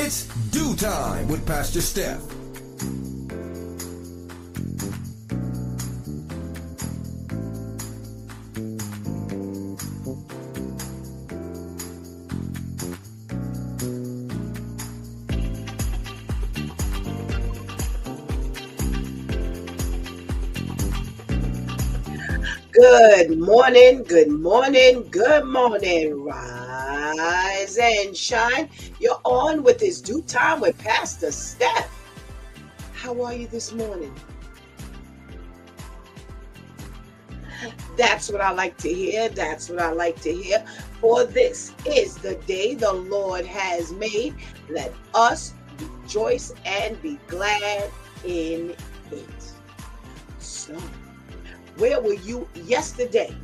It's Dew Time with Pastor Steph. Good morning, good morning, good morning. Rise and shine. You're on with this Dew Time with Pastor Steph. How are you this morning? That's what I like to hear. That's what I like to hear. For this is the day the Lord has made. Let us rejoice and be glad in it. So, where were you yesterday?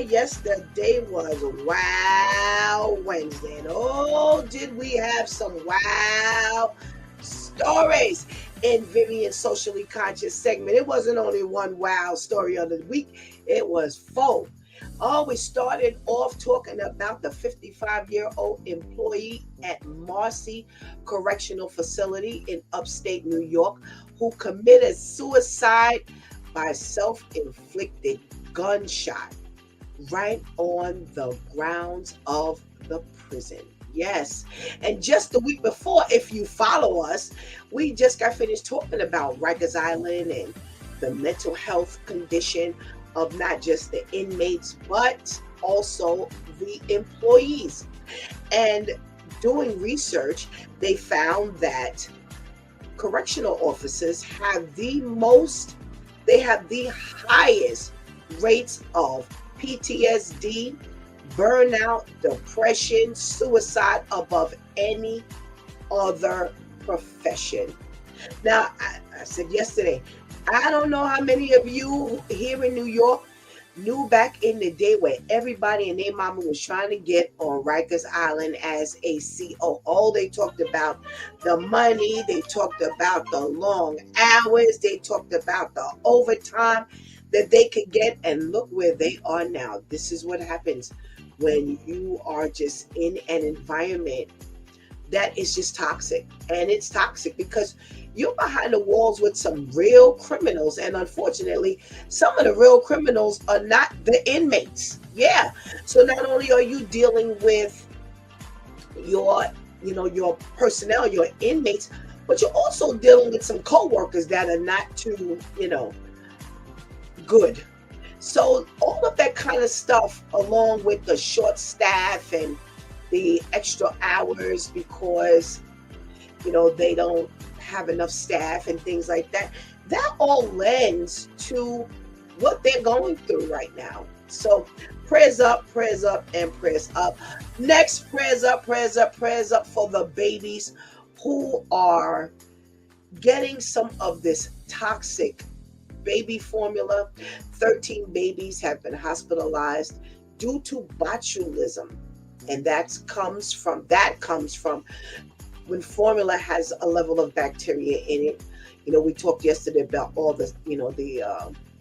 Yesterday was Wow Wednesday. And oh, did we have some wow stories in Vivian's Socially Conscious segment. It wasn't only one wow story of the week, it was four. Oh, we started off talking about the 55-year-old employee at Marcy Correctional Facility in upstate New York who committed suicide by self-inflicted gunshot right on the grounds of the prison. Yes. And just the week before, if you follow us, we just got finished talking about Rikers Island and the mental health condition of not just the inmates, but also the employees. And doing research, they found that correctional officers have the highest rates of PTSD, burnout, depression, suicide above any other profession. Now, I said yesterday, I don't know how many of you here in New York knew back in the day where everybody and their mama was trying to get on Rikers Island as a COO. They talked about the money, they talked about the long hours, they talked about the overtime that they could get, and look where they are now. This is what happens when you are just in an environment that is just toxic. And it's toxic because you're behind the walls with some real criminals. And unfortunately, some of the real criminals are not the inmates. Yeah. So not only are you dealing with your personnel, your inmates, but you're also dealing with some co-workers that are not too, good. So all of that kind of stuff, along with the short staff and the extra hours because, they don't have enough staff and things like that, that all lends to what they're going through right now. So prayers up, and prayers up. Next, prayers up for the babies who are getting some of this toxic baby formula. 13 babies have been hospitalized due to botulism. And that comes from when formula has a level of bacteria in it. We talked yesterday about all the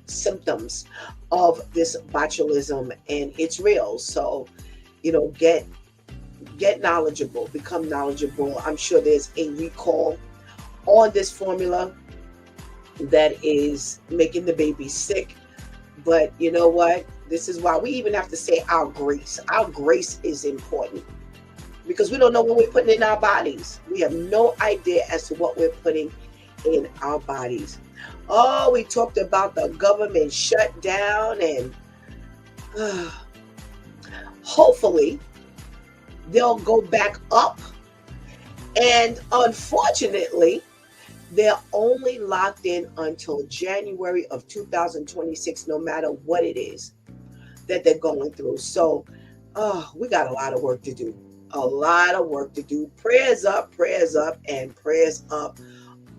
symptoms of this botulism, and it's real. So, get knowledgeable, become knowledgeable. I'm sure there's a recall on this formula that is making the baby sick. But you know what? This is why we even have to say our grace. Our grace is important because we don't know what we're putting in our bodies. We have no idea as to what we're putting in our bodies. Oh, we talked about the government shutdown, and hopefully they'll go back up. And unfortunately, they're only locked in until January of 2026, no matter what it is that they're going through. So, we got a lot of work to do. Prayers up, and prayers up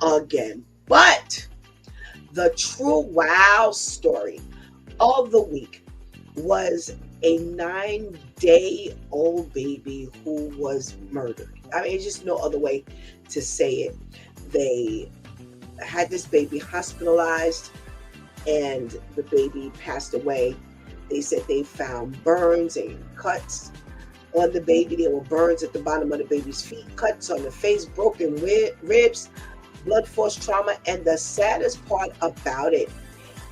again. But the true wow story of the week was a 9-day-old baby who was murdered. I mean, it's just no other way to say it. They had this baby hospitalized and the baby passed away. They said they found burns and cuts on the baby. There were burns at the bottom of the baby's feet, cuts on the face, broken ribs, blood force trauma. And the saddest part about it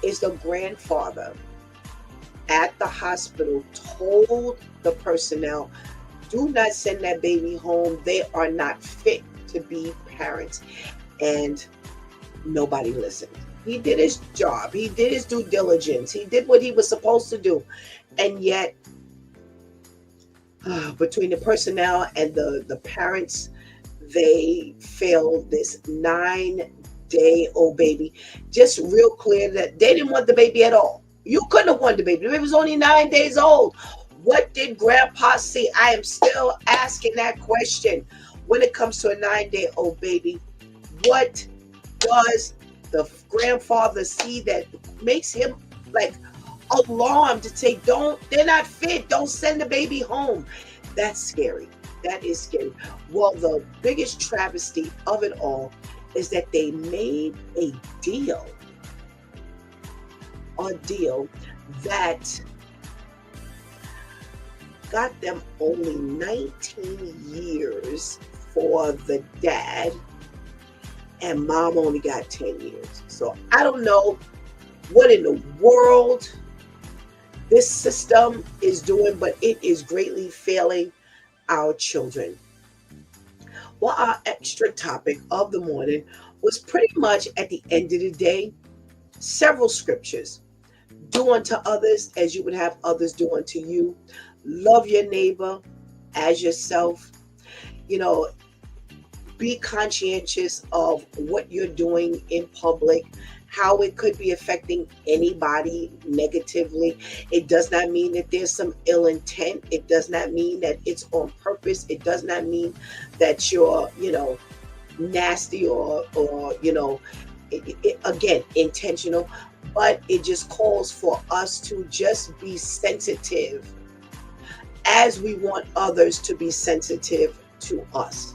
is the grandfather at the hospital told the personnel, do not send that baby home. They are not fit to be parents. And nobody listened. He did his job. He did his due diligence. He did what he was supposed to do. And yet, between the personnel and the parents, they failed this 9-day-old baby. Just real clear that they didn't want the baby at all. You couldn't have wanted the baby. The baby was only 9 days old. What did Grandpa see? I am still asking that question. When it comes to a 9-day-old baby, what does the grandfather see that makes him like alarmed to say, they're not fit, don't send the baby home? That's scary. That is scary. Well, the biggest travesty of it all is that they made a deal that got them only 19 years for the dad, and mom only got 10 years. So I don't know what in the world this system is doing, but it is greatly failing our children. Well, our extra topic of the morning was pretty much at the end of the day, several scriptures. Do unto others as you would have others do unto you. Love your neighbor as yourself. Be conscientious of what you're doing in public, how it could be affecting anybody negatively. It does not mean that there's some ill intent. It does not mean that it's on purpose. It does not mean that you're, nasty or again, intentional. But it just calls for us to just be sensitive as we want others to be sensitive to us.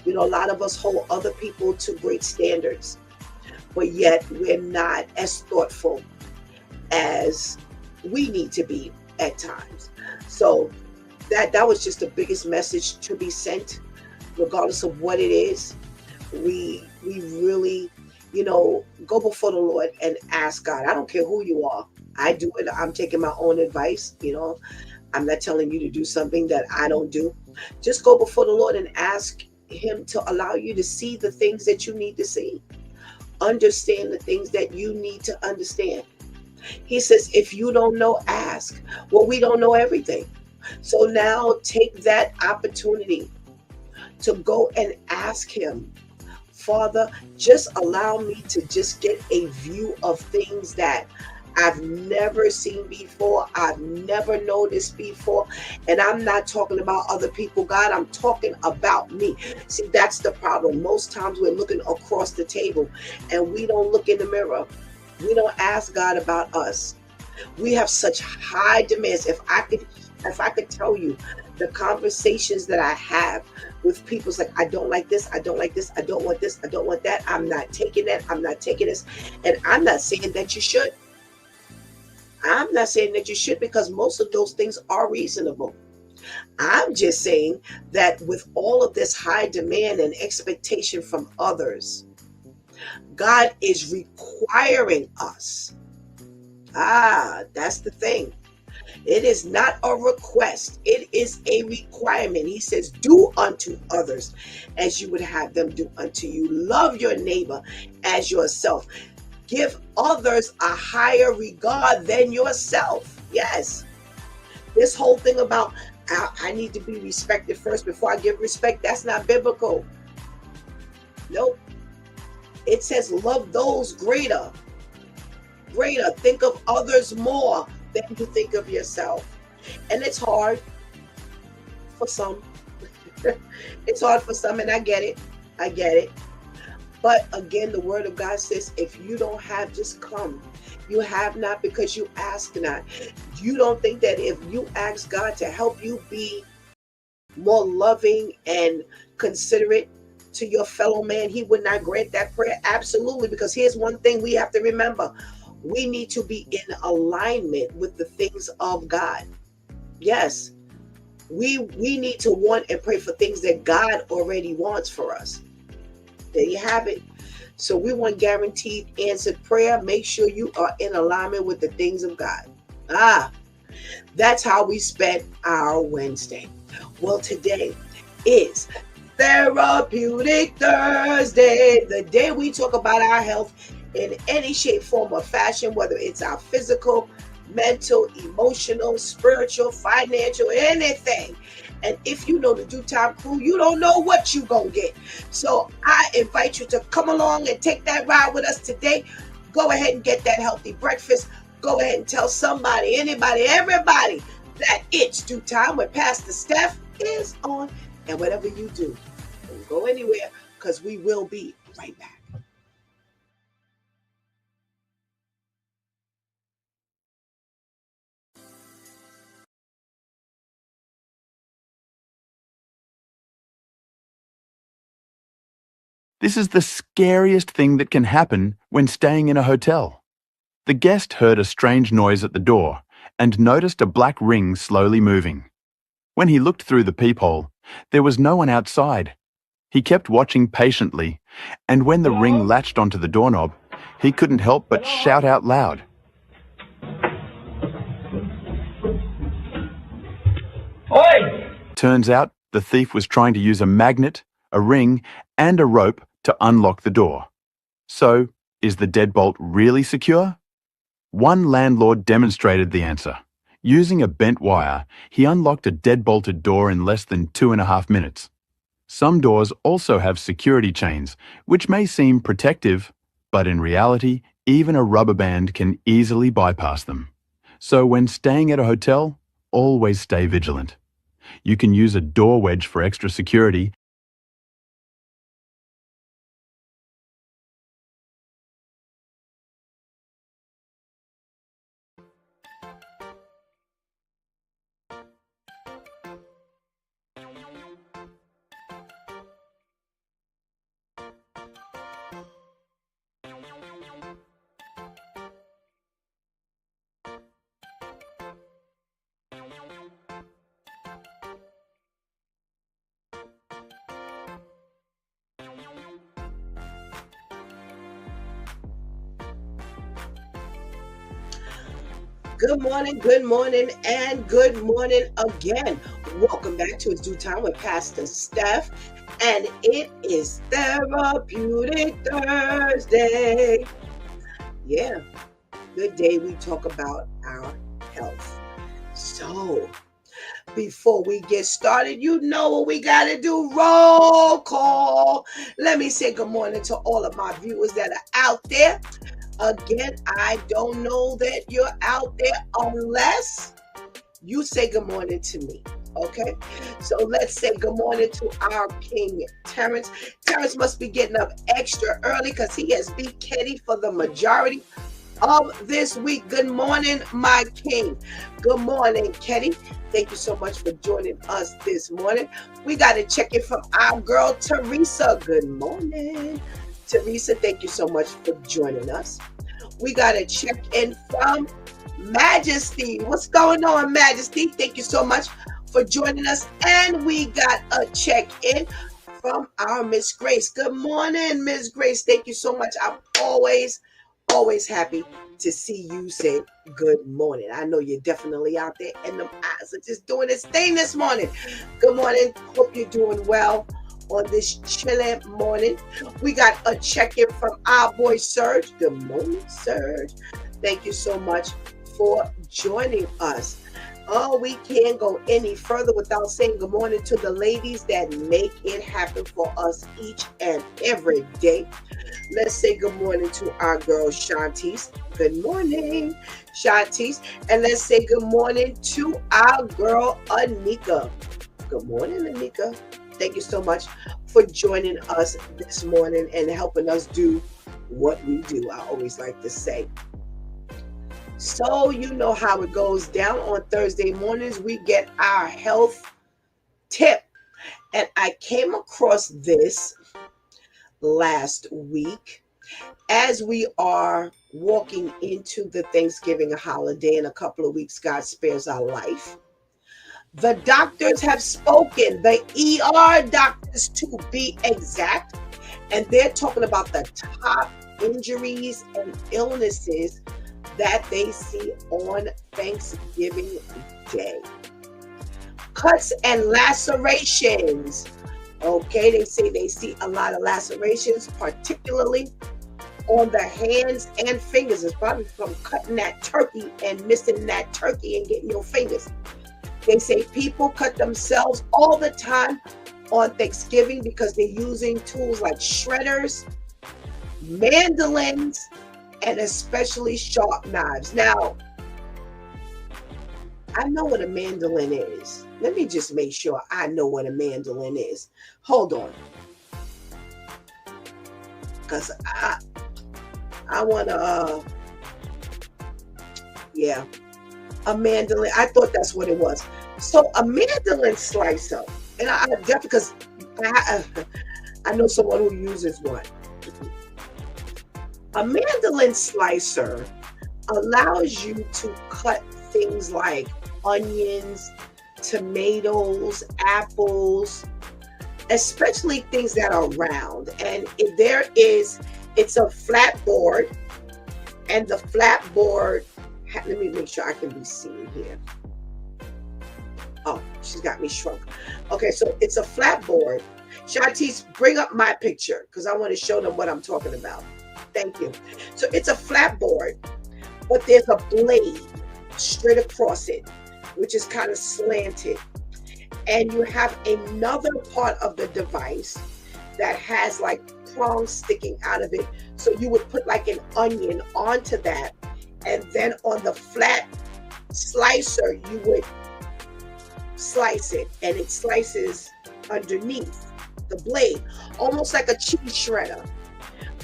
A lot of us hold other people to great standards, but yet we're not as thoughtful as we need to be at times. So that was just the biggest message to be sent, regardless of what it is. We really, go before the Lord and ask God. I don't care who you are. I do it. I'm taking my own advice. I'm not telling you to do something that I don't do. Just go before the Lord and ask Him to allow you to see the things that you need to see. Understand the things that you need to understand. He says, if you don't know, ask. Well, we don't know everything. So now take that opportunity to go and ask Him, Father, just allow me to just get a view of things that I've never seen before. I've never noticed before. And I'm not talking about other people, God. I'm talking about me. See, that's the problem. Most times we're looking across the table and we don't look in the mirror. We don't ask God about us. We have such high demands. If I could tell you the conversations that I have with people, it's like, I don't like this, I don't like this, I don't want this, I don't want that, I'm not taking that, I'm not taking this. And I'm not saying that you should. I'm not saying that you should, because most of those things are reasonable. I'm just saying that with all of this high demand and expectation from others, God is requiring us. That's the thing. It is not a request. It is a requirement. He says, do unto others as you would have them do unto you. Love your neighbor as yourself. Give others a higher regard than yourself. Yes. This whole thing about I need to be respected first before I give respect, that's not biblical. Nope. It says love those greater. Think of others more than you think of yourself. And it's hard for some. It's hard for some, and I get it. But again, the word of God says, if you don't have, just come. You have not because you ask not. You don't think that if you ask God to help you be more loving and considerate to your fellow man, He would not grant that prayer? Absolutely. Because here's one thing we have to remember. We need to be in alignment with the things of God. Yes. We need to want and pray for things that God already wants for us. There you have it. So we want guaranteed answered prayer. Make sure you are in alignment with the things of God. That's how we spent our Wednesday. Well, today is Therapeutic Thursday, the day we talk about our health in any shape, form, or fashion, whether it's our physical, mental, emotional, spiritual, financial, anything. And if you know the Due Time crew, you don't know what you're going to get. So I invite you to come along and take that ride with us today. Go ahead and get that healthy breakfast. Go ahead and tell somebody, anybody, everybody that it's Due Time with Pastor Steph is on. And whatever you do, don't go anywhere, because we will be right back. This is the scariest thing that can happen when staying in a hotel. The guest heard a strange noise at the door and noticed a black ring slowly moving. When he looked through the peephole, there was no one outside. He kept watching patiently, and when the ring latched onto the doorknob, he couldn't help but shout out loud. Oi! Turns out the thief was trying to use a magnet, a ring, and a rope to unlock the door. So, is the deadbolt really secure? One landlord demonstrated the answer. Using a bent wire, he unlocked a dead-bolted door in less than 2.5 minutes. Some doors also have security chains, which may seem protective, but in reality, even a rubber band can easily bypass them. So when staying at a hotel, always stay vigilant. You can use a door wedge for extra security. Good morning, and good morning again. Welcome back to It's Due Time with Pastor Steph, and it is Therapeutic Thursday. Yeah, good day we talk about our health. So, before we get started, you know what we got to do. Roll call. Let me say good morning to all of my viewers that are out there. Again, I don't know that you're out there unless you say good morning to me. Okay, so let's say good morning to our King Terrence. Terrence must be getting up extra early because he has beat Kenny for the majority of this week. Good morning, my king. Good morning, Kenny. Thank you so much for joining us this morning. We got to check it from our girl, Teresa. Good morning, Teresa. Thank you so much for joining us. We got to check in from Majesty. What's going on, Majesty? Thank you so much for joining us. And we got a check in from our Miss Grace. Good morning, Miss Grace. Thank you so much. I'm always happy to see you say good morning. I know you're definitely out there, and them eyes are just doing its thing this morning. Good morning. Hope you're doing well on this chilly morning. We got a check-in from our boy Serge. Good morning, Serge. Thank you so much for joining us. Oh, we can't go any further without saying good morning to the ladies that make it happen for us each and every day. Let's say good morning to our girl Shantice. Good morning, Shantice. And let's say good morning to our girl Anika. Good morning, Anika. Thank you so much for joining us this morning and helping us do what we do. I always like to say. So you know how it goes down on Thursday mornings. We get our health tip. And I came across this last week as we are walking into the Thanksgiving holiday in a couple of weeks. God spares our life. The doctors have spoken, the ER doctors to be exact, and they're talking about the top injuries and illnesses that they see on Thanksgiving Day. Cuts and lacerations. Okay, they say they see a lot of lacerations, particularly on the hands and fingers. It's probably from cutting that turkey and missing that turkey and getting your fingers. They say people cut themselves all the time on Thanksgiving because they're using tools like shredders, mandolins, and especially sharp knives. Now, I know what a mandolin is. Let me just make sure I know what a mandolin is. Hold on. Because I want to, yeah, a mandolin. I thought that's what it was. So a mandolin slicer, and I definitely, because I know someone who uses one. A mandolin slicer allows you to cut things like onions, tomatoes, apples, especially things that are round. And it's a flat board, and the flat board, let me make sure I can be seen here. Oh, she's got me shrunk. Okay, so it's a flat board. Shantice, bring up my picture because I want to show them what I'm talking about. Thank you. So it's a flat board, but there's a blade straight across it, which is kind of slanted. And you have another part of the device that has like prongs sticking out of it. So you would put like an onion onto that. And then on the flat slicer, you would slice it, and it slices underneath the blade, almost like a cheese shredder.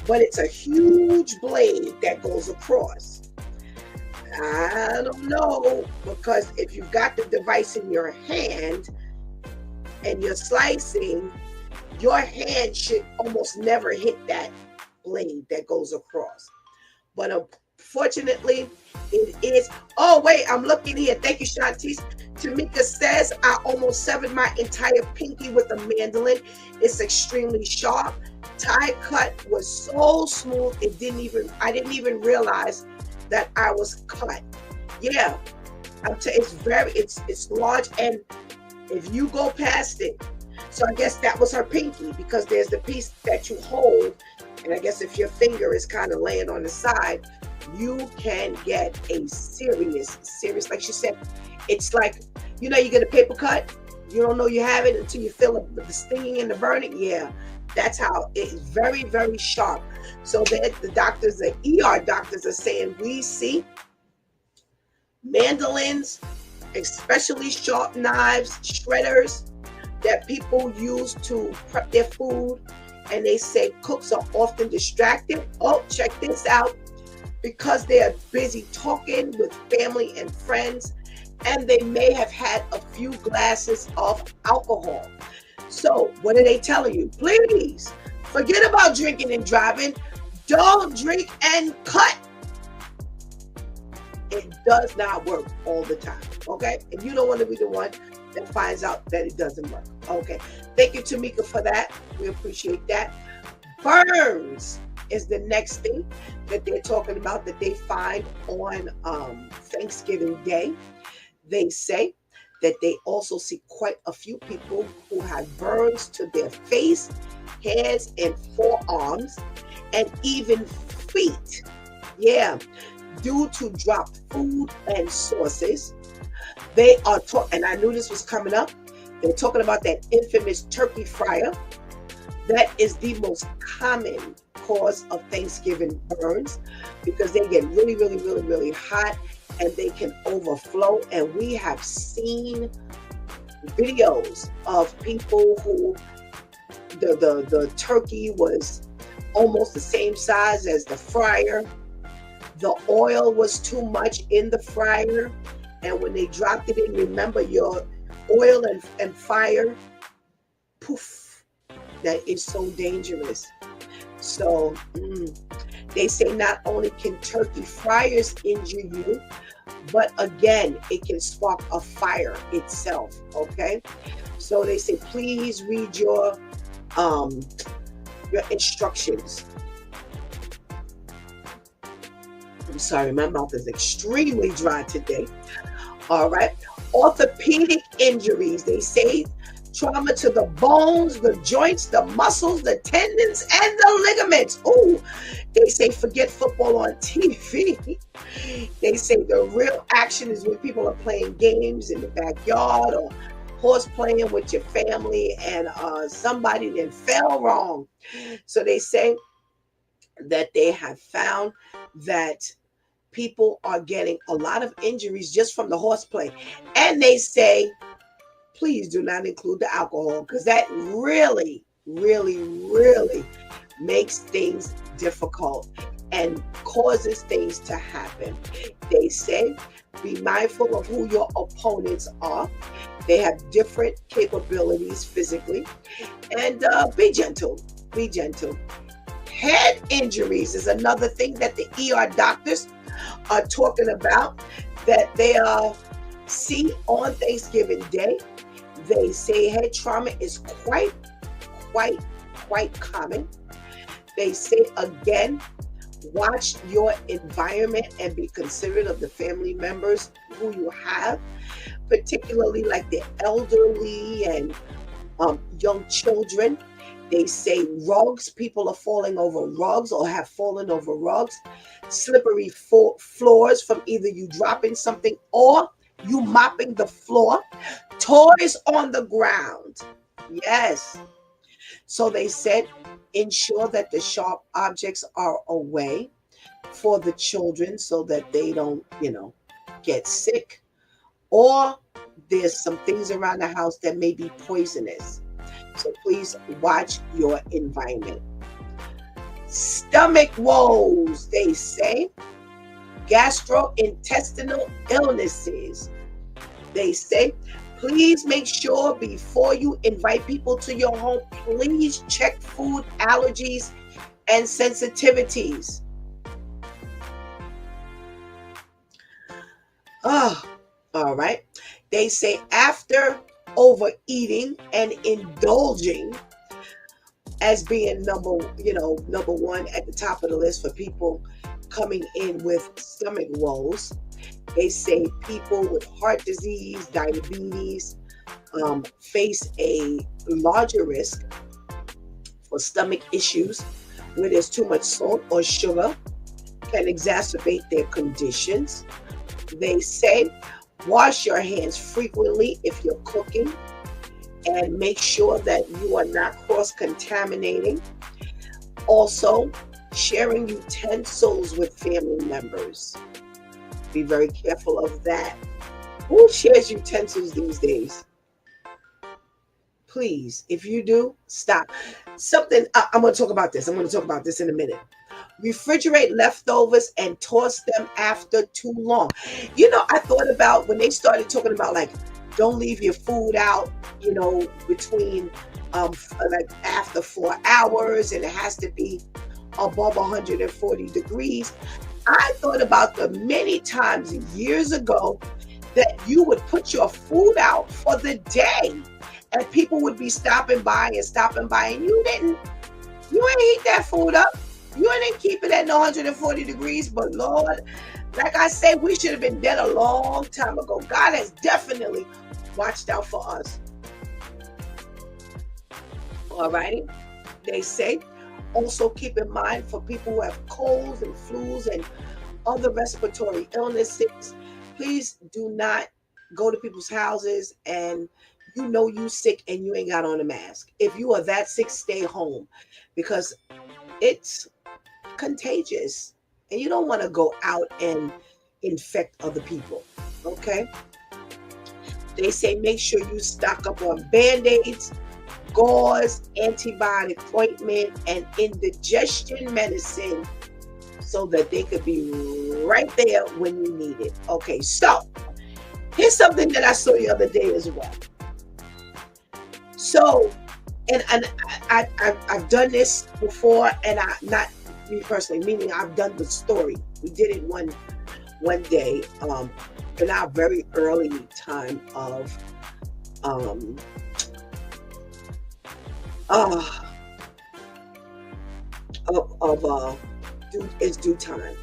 But it's a huge blade that goes across. I don't know, because if you've got the device in your hand and you're slicing, your hand should almost never hit that blade that goes across. But unfortunately, it is. Oh, wait, I'm looking here. Thank you, Shantice. Tamika says, I almost severed my entire pinky with a mandolin. It's extremely sharp. Tie cut was so smooth, I didn't even realize that I was cut. Yeah, it's large, and if you go past it, so I guess that was her pinky, because there's the piece that you hold, and I guess if your finger is kind of laying on the side, you can get a serious, like she said, it's like, you get a paper cut, you don't know you have it until you feel the stinging and the burning. Yeah, that's how it's very, very sharp. So that the ER doctors are saying, we see mandolins, especially sharp knives, shredders that people use to prep their food. And they say cooks are often distracted. Oh, check this out. Because they are busy talking with family and friends, and they may have had a few glasses of alcohol. So what are they telling you? Please forget about drinking and driving. Don't drink and cut. It does not work all the time, okay? And you don't want to be the one that finds out that it doesn't work, okay? Thank you, Tamika, for that. We appreciate that. Burns is the next thing that they're talking about that they find on Thanksgiving Day. They say that they also see quite a few people who have burns to their face, hands, and forearms, and even feet. Yeah, due to dropped food and sauces. They are and I knew this was coming up. They're talking about that infamous turkey fryer. That is the most common cause of Thanksgiving burns, because they get really, really, really, really hot, and they can overflow. And we have seen videos of people who the turkey was almost the same size as the fryer. The oil was too much in the fryer, and when they dropped it in, remember, your oil and fire, poof, that is so dangerous. So they say not only can turkey fryers injure you, but again, it can spark a fire itself. Okay, so they say please read um your instructions. I'm sorry, my mouth is extremely dry today. All right. Orthopedic injuries. They say trauma to the bones, the joints, the muscles, the tendons, and the ligaments. Oh, they say forget football on TV. They say the real action is when people are playing games in the backyard or horse playing with your family and somebody then fell wrong. So they say that they have found that people are getting a lot of injuries just from the horseplay. And they say, please do not include the alcohol because that really, really, really makes things difficult and causes things to happen. They say, be mindful of who your opponents are. They have different capabilities physically. And be gentle. Be gentle. Head injuries is another thing that the ER doctors are talking about that they see on Thanksgiving Day. They say head trauma is quite common. They say again, watch your environment and be considerate of the family members who you have, particularly like the elderly and young children. They say rugs, people are falling over rugs or have fallen over rugs, slippery floors from either you dropping something or you mopping the floor, toys on the ground. Yes. So they said, ensure that the sharp objects are away for the children so that they don't, get sick. Or there's some things around the house that may be poisonous. So please watch your environment. Stomach woes, they say. Gastrointestinal illnesses. They say, please make sure before you invite people to your home, please check food allergies and sensitivities. Oh, all right. They say after overeating and indulging as being number one at the top of the list for people coming in with stomach woes. They say people with heart disease, diabetes, face a larger risk for stomach issues where there's too much salt or sugar can exacerbate their conditions. They say wash your hands frequently if you're cooking and make sure that you are not cross-contaminating. Also, sharing utensils with family members. Be very careful of that. Who shares utensils these days? Please, if you do, stop. I'm going to talk about this. I'm going to talk about this in a minute. Refrigerate leftovers and toss them after too long. I thought about when they started talking about like, don't leave your food out, between like after 4 hours and it has to be above 140 degrees. I thought about the many times years ago that you would put your food out for the day and people would be stopping by and you ain't heat that food up. You didn't keep it at 140 degrees, but Lord, like I say, we should have been dead a long time ago. God has definitely watched out for us. All right. They say, also keep in mind for people who have colds and flus and other respiratory illnesses, please do not go to people's houses and you sick and you ain't got on a mask. If you are that sick, stay home because it's contagious and you don't want to go out and infect other people. Okay. They say make sure you stock up on Band-Aids, gauze, antibiotic ointment, and indigestion medicine so that they could be right there when you need it. Okay, so here's something that I saw the other day as well. So, and I've done this before, and not me personally, meaning I've done the story. We did it one one day, in our very early time of um uh it's due time.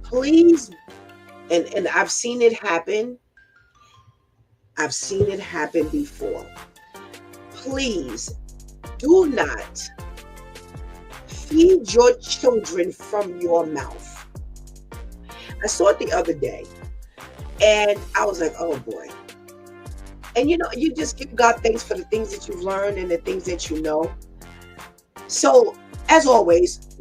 Please, and I've seen it happen. I've seen it happen before. Please do not feed your children from your mouth. I saw it the other day and I was like, oh boy. And you just give God thanks for the things that you've learned and the things that you know. So, as always,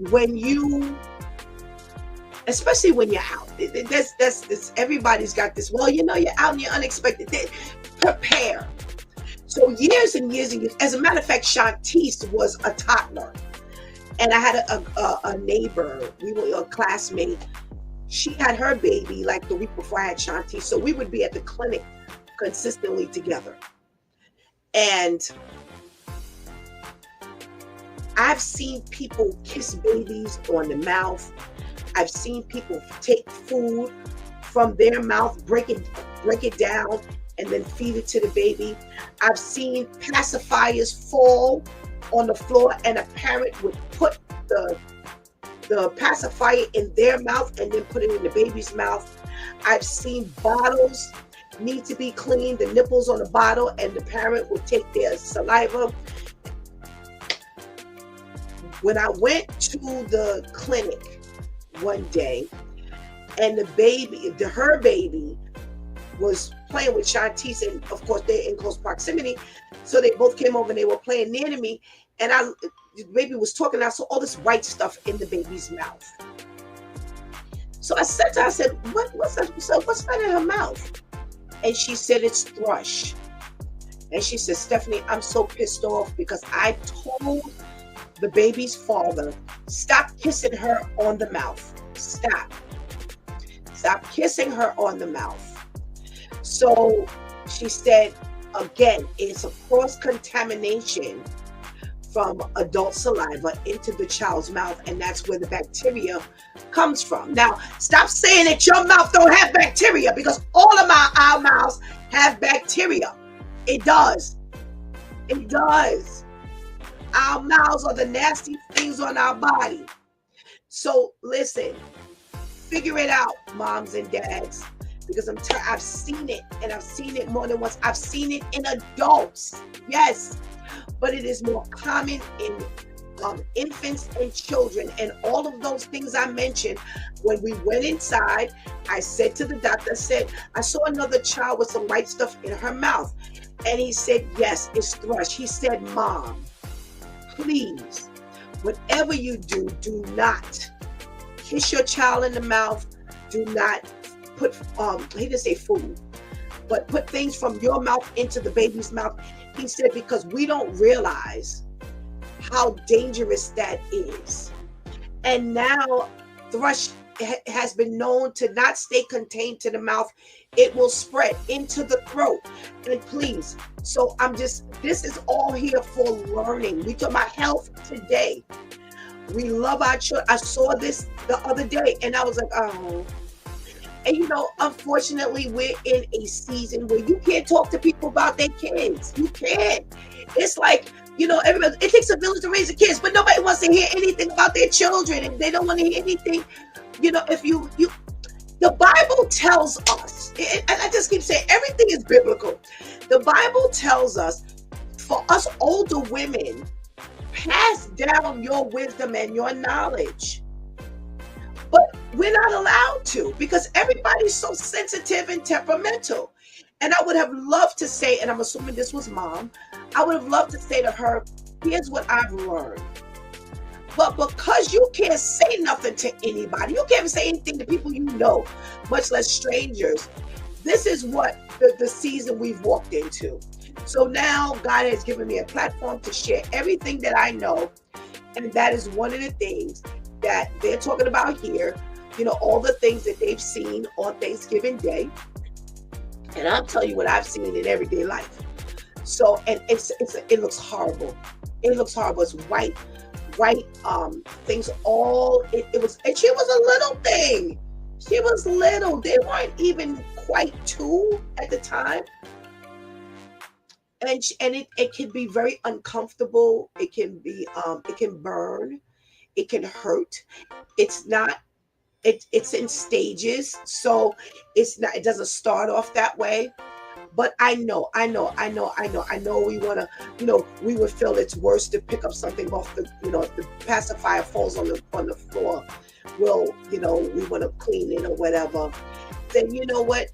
especially when you're out, that's everybody's got this. Well, you're out and you're unexpected. Prepare. So years and years and years. As a matter of fact, Shantice was a toddler, and I had a neighbor. We were a classmate. She had her baby like the week before I had Shantice, so we would be at the clinic consistently together. And I've seen people kiss babies on the mouth. I've seen people take food from their mouth, break it down, and then feed it to the baby. I've seen pacifiers fall on the floor and a parent would put the pacifier in their mouth and then put it in the baby's mouth. I've seen bottles need to be cleaned, the nipples on the bottle, and the parent would take their saliva. When I went to the clinic one day and her baby was playing with Shantice, and of course they're in close proximity, so they both came over and they were playing near to me, and the baby was talking, and I saw all this white stuff in the baby's mouth. So I said to her, I said, what's that in her mouth? And she said, it's thrush. And she said, Stephanie, I'm so pissed off because I told the baby's father, stop kissing her on the mouth. Stop kissing her on the mouth. So she said, again, it's a cross-contamination from adult saliva into the child's mouth, and that's where the bacteria comes from. Now, stop saying that your mouth don't have bacteria, because all of our mouths have bacteria. It does. Our mouths are the nasty things on our body. So listen, figure it out, moms and dads, because I've seen it, and I've seen it more than once. I've seen it in adults, yes, but it is more common in infants and children. And all of those things I mentioned, when we went inside, I said to the doctor, I saw another child with some white stuff in her mouth. And he said, yes, it's thrush. He said, Mom, please, whatever you do not kiss your child in the mouth. Do not put, he didn't say food, but put things from your mouth into the baby's mouth. He said, because we don't realize how dangerous that is. And now thrush has been known to not stay contained to the mouth. It will spread into the throat. And please, so this is all here for learning. We talk about health today. We love our children. I saw this the other day and I was like, oh. And unfortunately, we're in a season where you can't talk to people about their kids. You can't. It's like, everybody, it takes a village to raise the kids, but nobody wants to hear anything about their children, and they don't want to hear anything. If the Bible tells us, and I just keep saying, everything is biblical. The Bible tells us, for us older women, pass down your wisdom and your knowledge. But we're not allowed to, because everybody's so sensitive and temperamental. And I would have loved to say, and I'm assuming this was Mom, I would have loved to say to her, here's what I've learned. But because you can't say nothing to anybody, you can't say anything to people much less strangers, this is what the season we've walked into. So now God has given me a platform to share everything that I know. And that is one of the things that they're talking about here, all the things that they've seen on Thanksgiving Day. And I'll tell you what I've seen in everyday life. So, and it looks horrible. It looks horrible. It's white things all, it was, and she was a little thing. She was little. They weren't even quite 2 at the time. And it can be very uncomfortable. It can burn. It can hurt. It's not it's in stages. So it doesn't start off that way. But I know we want to, we would feel it's worse to pick up something off the, if the pacifier falls on the floor. Well, we want to clean it or whatever. Then you know what?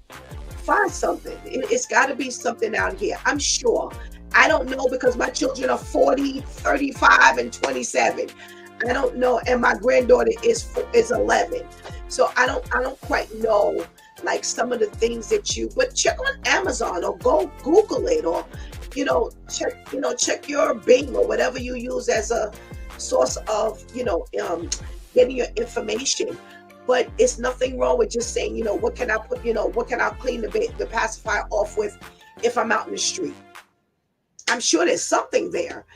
Find something. It's got to be something out here. I'm sure. I don't know because my children are 40, 35, and 27. I don't know, and my granddaughter is 11. So I don't quite know like some of the things but check on Amazon or go Google it, or check your Bing or whatever you use as a source of getting your information. But it's nothing wrong with just saying, what can I put, what can I clean the pacifier off with if I'm out in the street? I'm sure there's something there,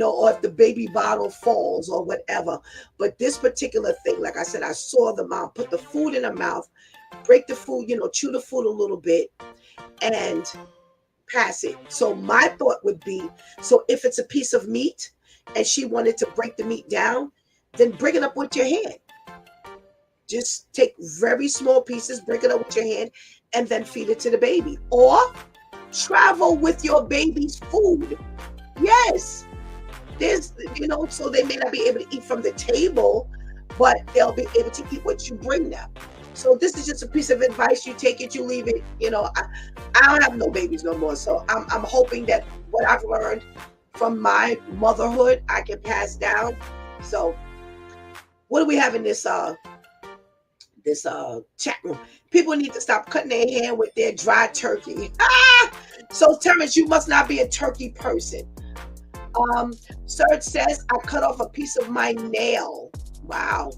or if the baby bottle falls or whatever. But this particular thing, like I said, I saw the mom put the food in her mouth, break the food, chew the food a little bit and pass it. So my thought would be, so if it's a piece of meat and she wanted to break the meat down, then break it up with your hand. Just take very small pieces, break it up with your hand, and then feed it to the baby. Or travel with your baby's food. Yes. There's, so they may not be able to eat from the table, but they'll be able to eat what you bring them. So this is just a piece of advice. You take it, you leave it. I don't have no babies no more. So I'm hoping that what I've learned from my motherhood, I can pass down. So what do we have in this chat room? People need to stop cutting their hair with their dry turkey. So Terrence, you must not be a turkey person. Serge says, I cut off a piece of my nail. Wow.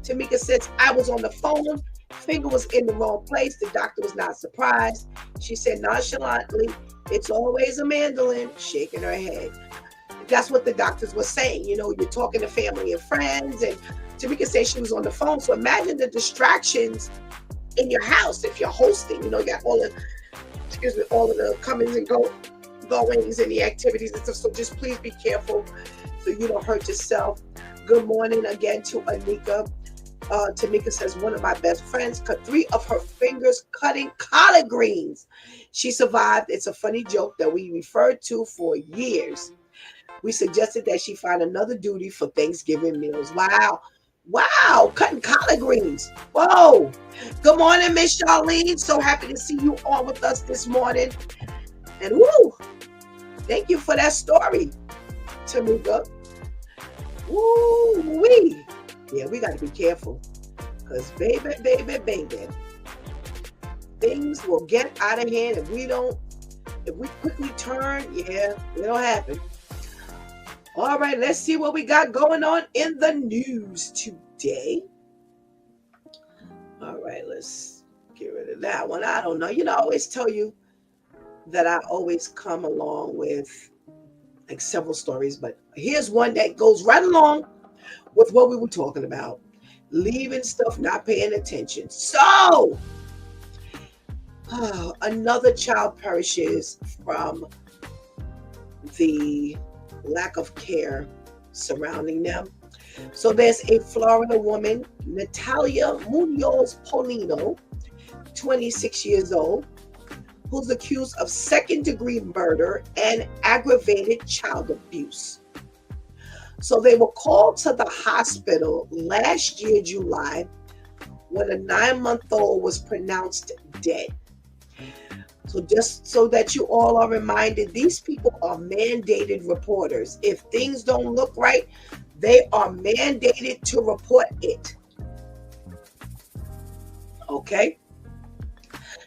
Tamika says, I was on the phone, finger was in the wrong place, the doctor was not surprised. She said nonchalantly, it's always a mandolin, shaking her head. That's what the doctors were saying. You're talking to family and friends, and Tamika said she was on the phone. So imagine the distractions in your house if you're hosting. You got all of the comings and goings and the activities and stuff. So just please be careful so you don't hurt yourself. Good morning again to Anika. Tamika says, one of my best friends cut 3 of her fingers cutting collard greens. She survived. It's a funny joke that we referred to for years. We suggested that she find another duty for Thanksgiving meals. Wow, cutting collard greens. Whoa. Good morning, Miss Charlene. So happy to see you all with us this morning. And woo, thank you for that story, Tamika. Woo-wee. Yeah, we got to be careful because baby, things will get out of hand if we quickly turn. Yeah, it'll happen. All right, let's see what we got going on in the news today. All right, let's get rid of that one. I don't know. I always tell you that I always come along with like several stories, but here's one that goes right along with what we were talking about. Leaving stuff, not paying attention. So, another child perishes from the lack of care surrounding them. So there's a Florida woman, Natalia Munoz Polino, 26 years old, who's accused of second-degree murder and aggravated child abuse. So they were called to the hospital last year, July, when a 9-month-old was pronounced dead. So just so that you all are reminded, these people are mandated reporters. If things don't look right, they are mandated to report it. Okay?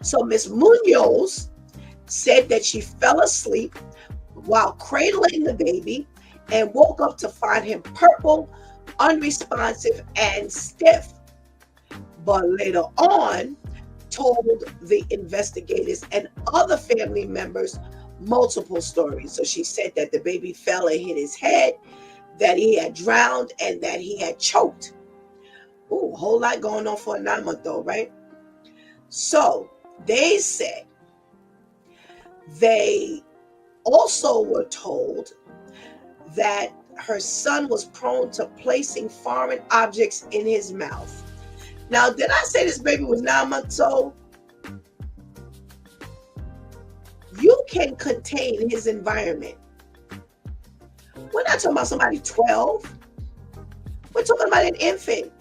So Miss Munoz said that she fell asleep while cradling the baby and woke up to find him purple, unresponsive, and stiff. But later on, told the investigators and other family members multiple stories. So she said that the baby fell and hit his head, that he had drowned, and that he had choked. Ooh, a whole lot going on for a 9-month-old, right? So they said they also were told that her son was prone to placing foreign objects in his mouth. Now, did I say this baby was 9 months old? You can contain his environment. We're not talking about somebody 12. We're talking about an infant,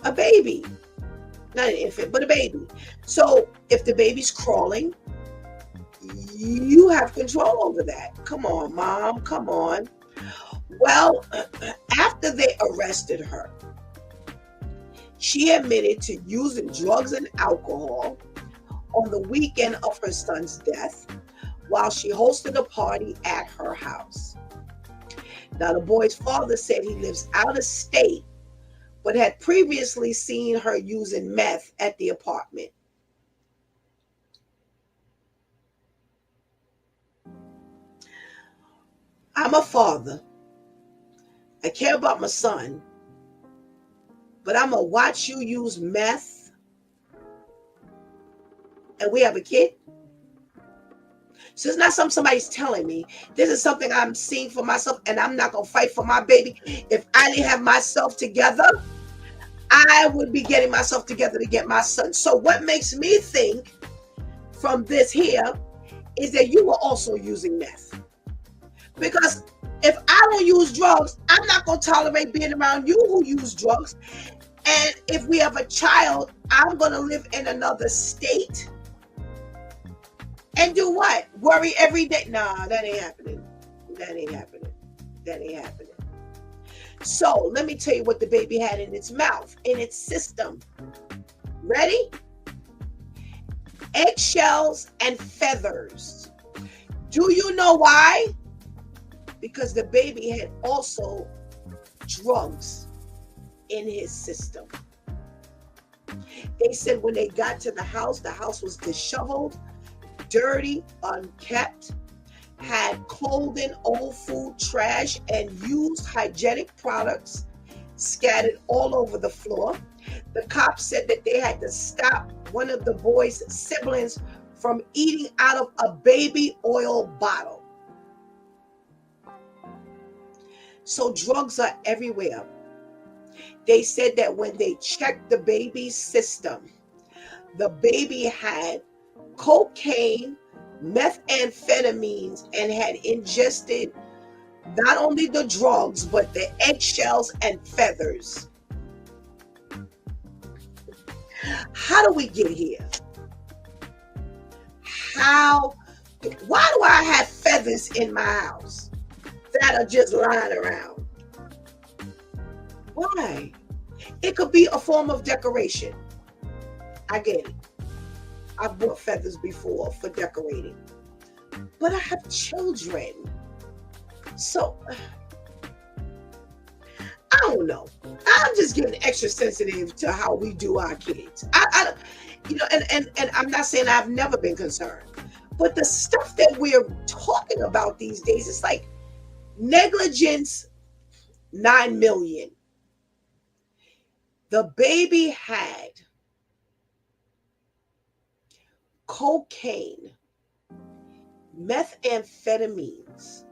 a baby. Not an infant, but a baby. So if the baby's crawling, you have control over that. Come on, mom, come on. Well, after they arrested her, she admitted to using drugs and alcohol on the weekend of her son's death while she hosted a party at her house. Now, the boy's father said he lives out of state, but had previously seen her using meth at the apartment. I'm a father. I care about my son, but I'm going to watch you use meth and we have a kid. So it's not something somebody's telling me. This is something I'm seeing for myself, and I'm not going to fight for my baby. If I didn't have myself together, I would be getting myself together to get my son. So what makes me think from this here is that you were also using meth. Because if I don't use drugs, I'm not going to tolerate being around you who use drugs. And if we have a child, I'm going to live in another state. And do what? Worry every day? Nah, that ain't happening. That ain't happening. That ain't happening. So let me tell you what the baby had in its mouth, in its system. Ready? Eggshells and feathers. Do you know why? Because the baby had also drugs in his system. They said when they got to the house was disheveled, dirty, unkept, had clothing, old food, trash, and used hygienic products scattered all over the floor. The cops said that they had to stop one of the boy's siblings from eating out of a baby oil bottle. So drugs are everywhere. They said that when they checked the baby's system, the baby had cocaine, methamphetamines, and had ingested not only the drugs, but the eggshells and feathers. How do we get here? Why do I have feathers in my house that are just lying around? Why? It could be a form of decoration. I get it. I've bought feathers before for decorating. But I have children. So, I don't know. I'm just getting extra sensitive to how we do our kids. And I'm not saying I've never been concerned. But the stuff that we're talking about these days, it's like negligence, 9 million. The baby had cocaine, methamphetamines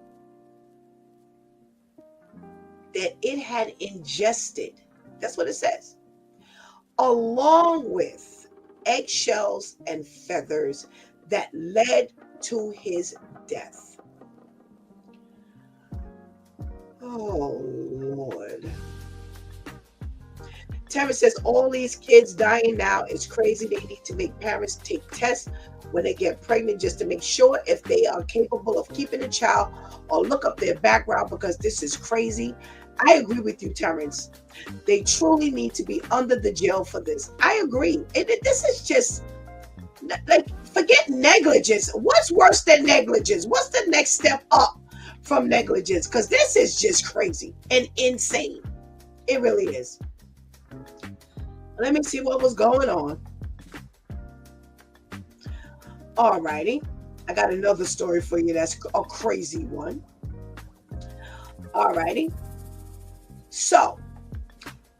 that it had ingested. That's what it says. Along with eggshells and feathers that led to his death. Oh, Lord. Terrence says all these kids dying now is crazy. They need to make parents take tests when they get pregnant just to make sure if they are capable of keeping a child or look up their background because this is crazy. I agree with you, Terrence. They truly need to be under the jail for this. I agree. This is just like, forget negligence. What's worse than negligence? What's the next step up from negligence? Because this is just crazy and insane. It really is. Let me see what was going on. All righty. I got another story for you that's a crazy one. All righty. So,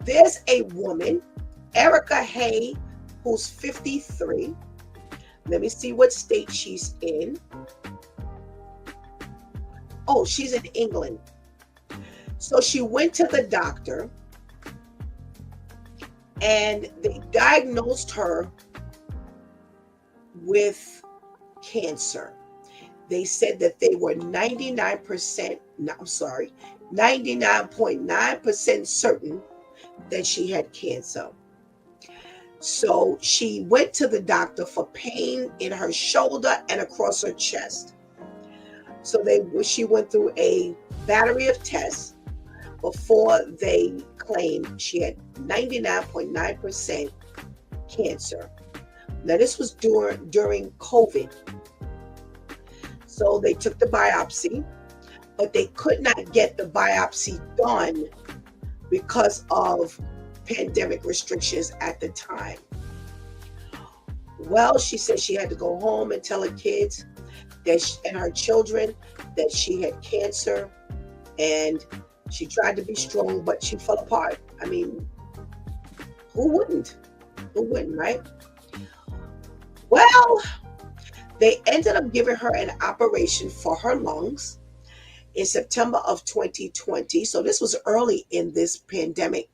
There's a woman, Erica Hay, who's 53. Let me see what state she's in. Oh, she's in England. So she went to the doctor and they diagnosed her with cancer. They said that they were 99.9% certain that she had cancer. So she went to the doctor for pain in her shoulder and across her chest. So she went through a battery of tests before they claimed she had 99.9% cancer. Now, this was during COVID. So they took the biopsy, but they could not get the biopsy done because of pandemic restrictions at the time. Well, she said she had to go home and tell her kids and her children that she had cancer, and she tried to be strong, but she fell apart. I mean, who wouldn't? Who wouldn't, right? Well, they ended up giving her an operation for her lungs in September of 2020. So this was early in this pandemic.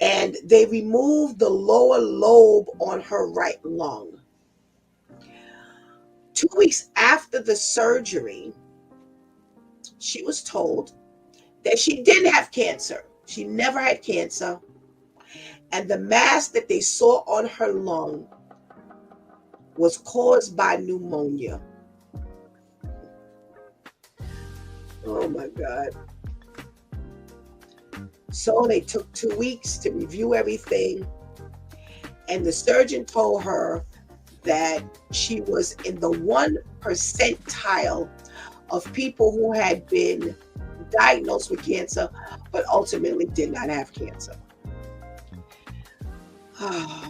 And they removed the lower lobe on her right lung. 2 weeks after the surgery, she was told that she didn't have cancer. She never had cancer. And the mass that they saw on her lung was caused by pneumonia. Oh my God. So they took 2 weeks to review everything. And the surgeon told her that she was in the 1 percentile of people who had been diagnosed with cancer, but ultimately did not have cancer.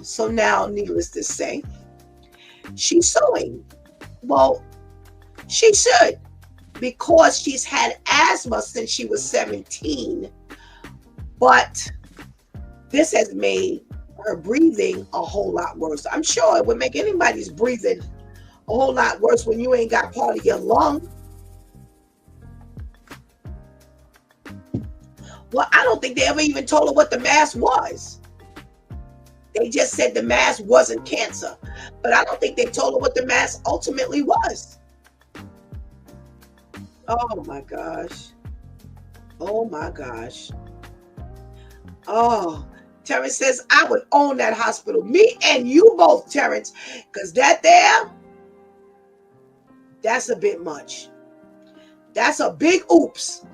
So now, needless to say, she's suing. Well, she should, because she's had asthma since she was 17. But this has made her breathing a whole lot worse. I'm sure it would make anybody's breathing a whole lot worse when you ain't got part of your lung. Well, I don't think they ever even told her what the mass was. They just said the mass wasn't cancer. But I don't think they told her what the mass ultimately was. Oh my gosh. Oh my gosh. Oh, Terrence says, I would own that hospital. Me and you both, Terrence. Because that's a bit much. That's a big oops.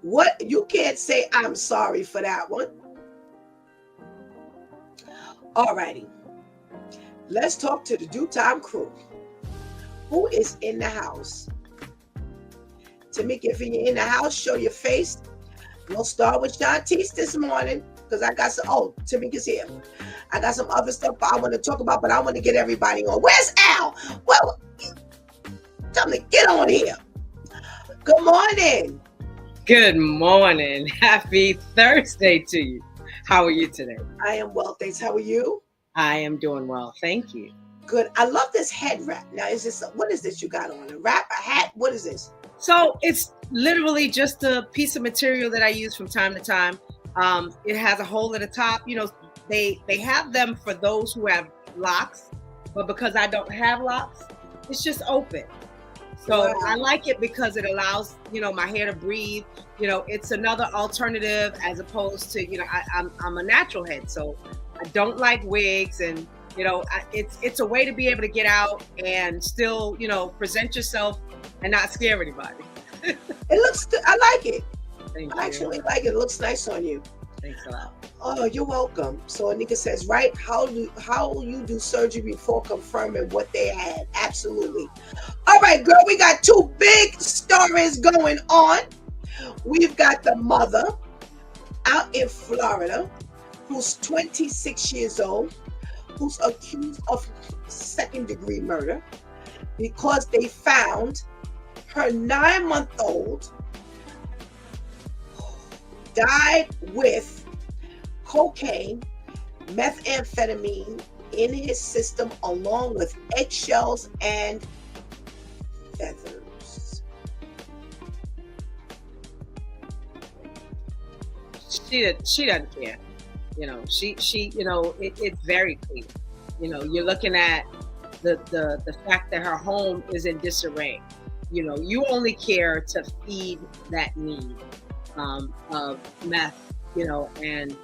What? You can't say I'm sorry for that one. All righty. Let's talk to the Due Time crew. Who is in the house? Tamika, if you're in the house, show your face. We'll start with Shantice this morning because I got some. Oh, Tamika's here. I got some other stuff I want to talk about, but I want to get everybody on. Where's Al? Well, tell me, get on here. Good morning. Good morning. Happy Thursday to you. How are you today? I am well, thanks. How are you? I am doing well. Thank you. Good. I love this head wrap. Now, what is this you got on? A wrap? A hat? What is this? So it's literally just a piece of material that I use from time to time. It has a hole at the top. You know, they have them for those who have locks, but because I don't have locks, it's just open. So wow. I like it because it allows, my hair to breathe. It's another alternative as opposed to, I'm a natural head. So I don't like wigs, and, it's a way to be able to get out and still, present yourself and not scare anybody. I like it. Thank I actually like it. It looks nice on you. Thanks a lot. Oh, you're welcome. So Anika says, right, how you do surgery before confirming what they had. Absolutely. All right, girl, we got 2 big stories going on. We've got the mother out in Florida who's 26 years old, who's accused of 2nd-degree murder because they found her 9-month-old died with cocaine, methamphetamine in his system, along with eggshells and feathers. She doesn't care. It's very clear. You're looking at the fact that her home is in disarray. You only care to feed that need of meth, and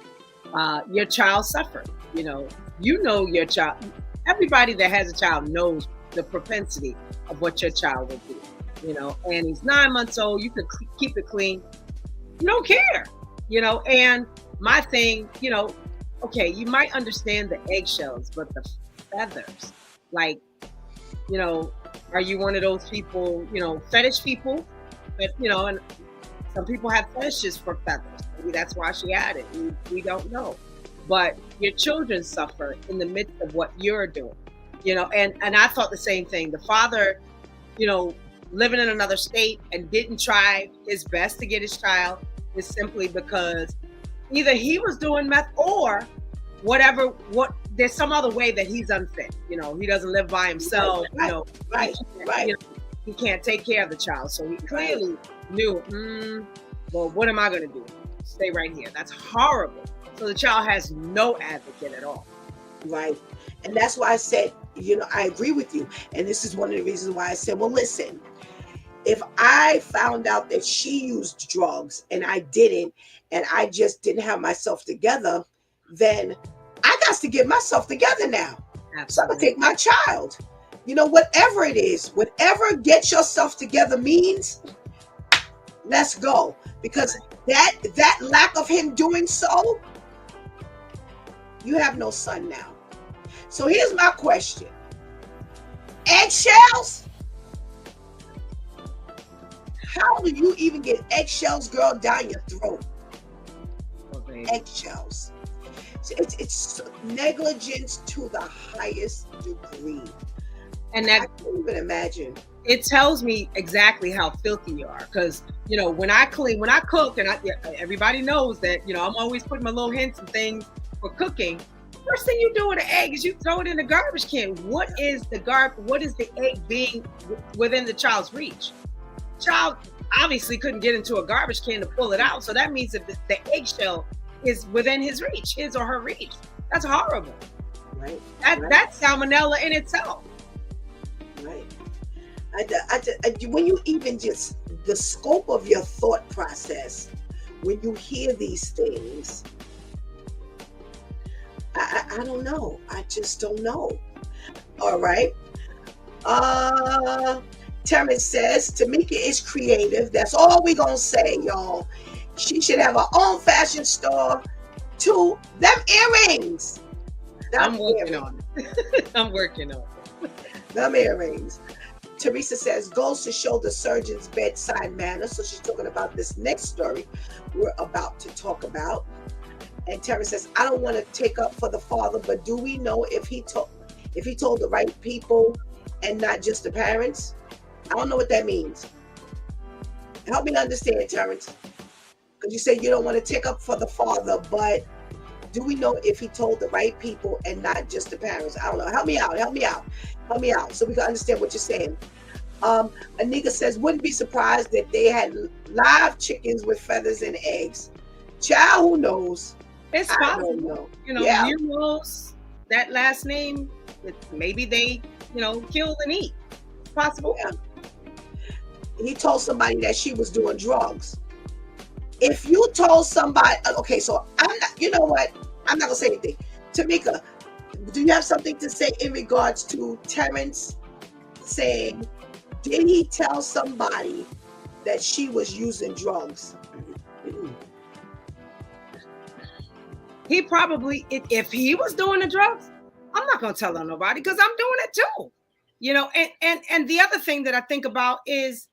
your child suffered. Your child. Everybody that has a child knows the propensity of what your child will do. And he's 9 months old. You could keep it clean. You don't care. And my thing, okay, you might understand the eggshells, but the feathers, like, are you one of those people, fetish people? But, and some people have fetishes for feathers. Maybe that's why she had it. We don't know. But your children suffer in the midst of what you're doing, and I thought the same thing. The father, living in another state and didn't try his best to get his child is simply because either he was doing meth or there's some other way that he's unfit. He doesn't live by himself. Right. He can't take care of the child. So he clearly knew, well, what am I going to do? Stay right here. That's horrible. So the child has no advocate at all. Right. And that's why I said, I agree with you. And this is one of the reasons why I said, well, listen, if I found out that she used drugs and I didn't, and I just didn't have myself together, then I got to get myself together now. Absolutely. So I'm going to take my child. Whatever it is, whatever get yourself together means, let's go. Because that lack of him doing so, you have no son now. So here's my question. Eggshells? How do you even get eggshells, girl, down your throat? Okay. Eggshells. It's negligence to the highest degree. And that, I can't even imagine. It tells me exactly how filthy you are. Because, when I cook, and everybody knows that, I'm always putting my little hints and things for cooking. First thing you do with an egg is you throw it in the garbage can. What is the egg being within the child's reach? Child obviously couldn't get into a garbage can to pull it out. So that means that the eggshell is within his or her reach. That's horrible. Right. That's salmonella in itself. Right. When you even just the scope of your thought process, when you hear these things, I don't know. I just don't know. All right. Terrence says, Tamika is creative. That's all we gonna say, y'all. She should have her own fashion store to them earrings. I'm working on it. I'm working on it. Them earrings. Teresa says, goes to show the surgeon's bedside manner. So she's talking about this next story we're about to talk about. And Teresa says, I don't want to take up for the father, but do we know if he told the right people and not just the parents? I don't know what that means. Help me understand, Terrence. Because you say you don't want to take up for the father, but do we know if he told the right people and not just the parents? I don't know. Help me out so we can understand what you're saying. Anika says, wouldn't be surprised that they had live chickens with feathers and eggs. Child, who knows? It's possible. Mules, that last name, maybe they, kill and eat. It's possible. Yeah. He told somebody that she was doing drugs. If you told somebody, okay, so I'm not, you know what? I'm not gonna say anything. Tamika, do you have something to say in regards to Terrence saying, did he tell somebody that she was using drugs? He probably, if he was doing the drugs, I'm not gonna tell on nobody because I'm doing it too. And the other thing that I think about is,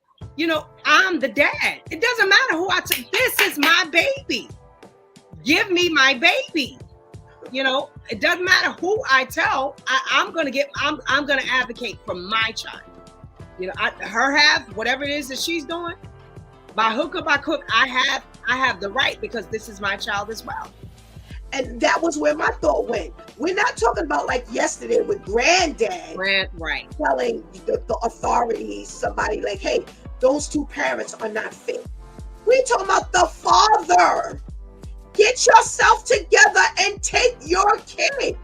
I'm the dad. It doesn't matter who I tell. This is my baby. Give me my baby. It doesn't matter who I tell. I'm gonna advocate for my child. Her have whatever it is that she's doing. By hook or by crook, I I have the right because this is my child as well. And that was where my thought went. We're not talking about like yesterday with granddad Right. telling the authorities, somebody like, hey, those two parents are not fit. We're talking about the father. Get yourself together and take your kid.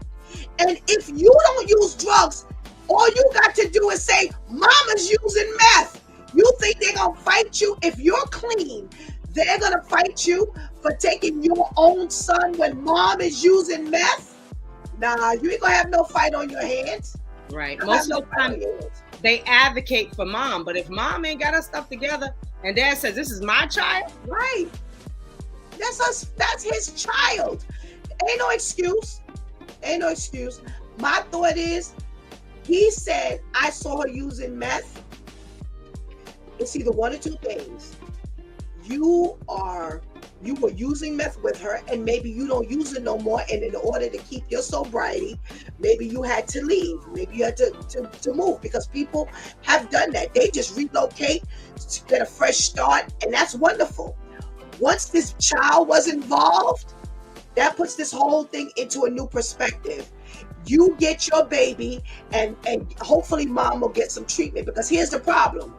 And if you don't use drugs, all you got to do is say, mama's using meth. You think they're going to fight you? If you're clean, they're going to fight you for taking your own son when mom is using meth? Nah, you ain't going to have no fight on your hands. Right. Most of the time, they advocate for mom, but if mom ain't got her stuff together and dad says, this is my child. Right. That's his child. Ain't no excuse. Ain't no excuse. My thought is, he said, I saw her using meth. It's either one or two things. You were using meth with her, and maybe you don't use it no more, and in order to keep your sobriety, maybe you had to leave. Maybe you had to move, because people have done that. They just relocate to get a fresh start, and that's wonderful. Once this child was involved, that puts this whole thing into a new perspective. You get your baby, and hopefully mom will get some treatment, because here's the problem.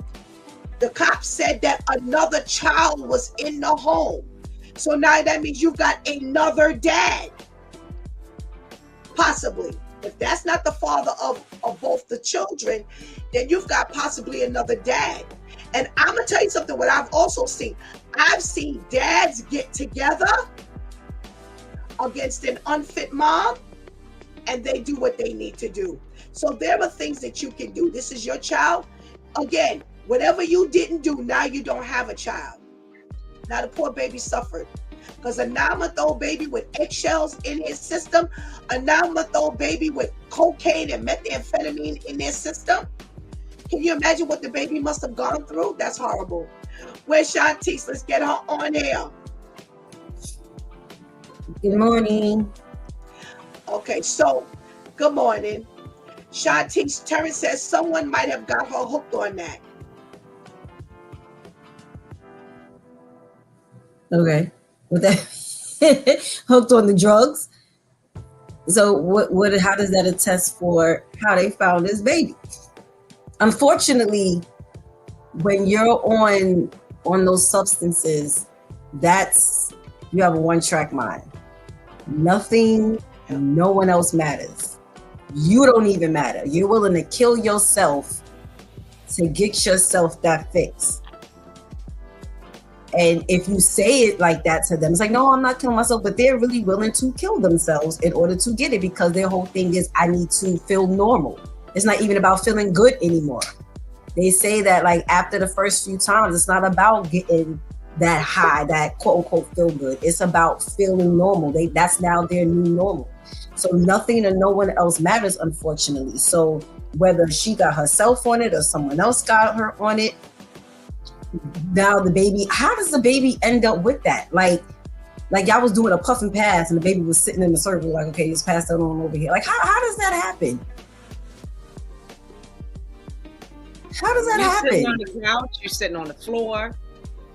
The cops said that another child was in the home. So now that means you've got another dad. Possibly. If that's not the father of both the children, then you've got possibly another dad. And I'm going to tell you something, what I've also seen. I've seen dads get together against an unfit mom, and they do what they need to do. So there are things that you can do. This is your child. Again, whatever you didn't do, now you don't have a child. Now the poor baby suffered. Because a 9-month-old baby with eggshells in his system, a 9-month-old baby with cocaine and methamphetamine in their system, can you imagine what the baby must have gone through? That's horrible. Where's Shantice? Let's get her on here. Good morning. Okay, so good morning. Shantice, Terrence says someone might have got her hooked on that. Okay. With that hooked on the drugs. So what how does that attest for how they found this baby? Unfortunately, when you're on those substances, you have a one-track mind. Nothing, no one else matters. You don't even matter. You're willing to kill yourself to get yourself that fix. And if you say it like that to them, it's like, no, I'm not killing myself, but they're really willing to kill themselves in order to get it, because their whole thing is, I need to feel normal. It's not even about feeling good anymore. They say that like after the first few times, it's not about getting that high, that quote unquote feel good. It's about feeling normal. That's now their new normal. So nothing and no one else matters, unfortunately. So whether she got herself on it or someone else got her on it, now the baby, how does the baby end up with that? Like y'all was doing a puff and pass and the baby was sitting in the circle like, okay, just pass that on over here. Like how does that happen? How does that happen? You're sitting on the couch, you're sitting on the floor,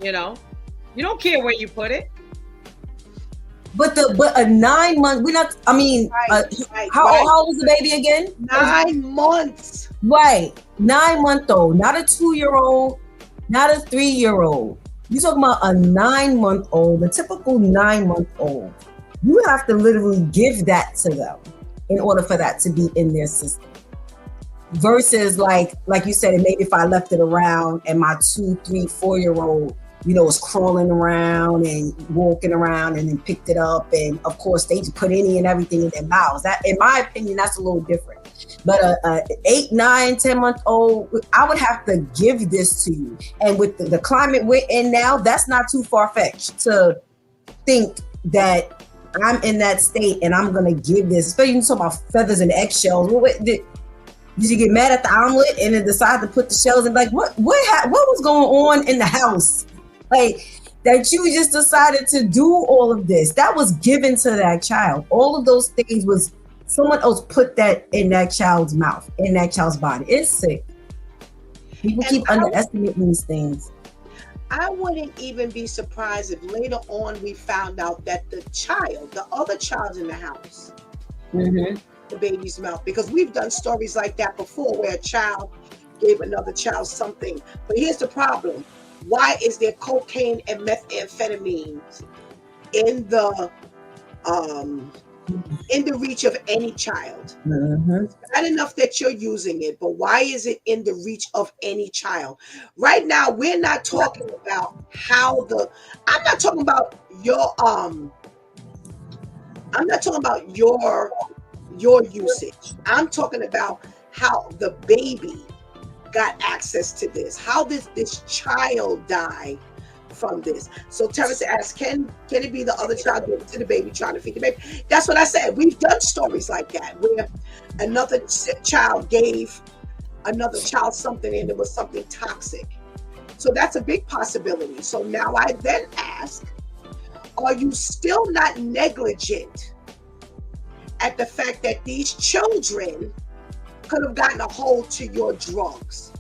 you don't care where you put it. But a 9 month, how old was the baby again? 9 months. Right, 9-month-old, not a 2-year-old, not a 3-year-old. You're talking about a 9-month-old, a typical 9-month-old. You have to literally give that to them in order for that to be in their system. Versus like you said, maybe if I left it around and my 2, 3, 4-year-old, was crawling around and walking around and then picked it up. And of course they just put any and everything in their mouths. That, in my opinion, that's a little different. But a 8, 9, 10-month-old, I would have to give this to you. And with the climate we're in now, that's not too far-fetched to think that I'm in that state and I'm gonna give this, especially you talk about feathers and eggshells. Did you get mad at the omelet and then decide to put the shells in? Like what was going on in the house? Like that you just decided to do all of this. That was given to that child. All of those things was someone else put that in that child's mouth, in that child's body. It's sick. People keep underestimating these things. I wouldn't even be surprised if later on we found out that the other child in the house, Mhm. the baby's mouth, because we've done stories like that before where a child gave another child something. But here's the problem. Why is there cocaine and methamphetamines in the reach of any child? Mhm. Not enough that you're using it, but why is it in the reach of any child? Right now, we're not talking about I'm not talking about I'm not talking about your usage. I'm talking about how the baby got access to this. How does this child die from this? So Terrence asked, can it be the other child gave it to the baby trying to feed the baby? That's what I said. We've done stories like that where another child gave another child something and it was something toxic. So that's a big possibility. So now I then ask, are you still not negligent at the fact that these children could have gotten a hold to your drugs?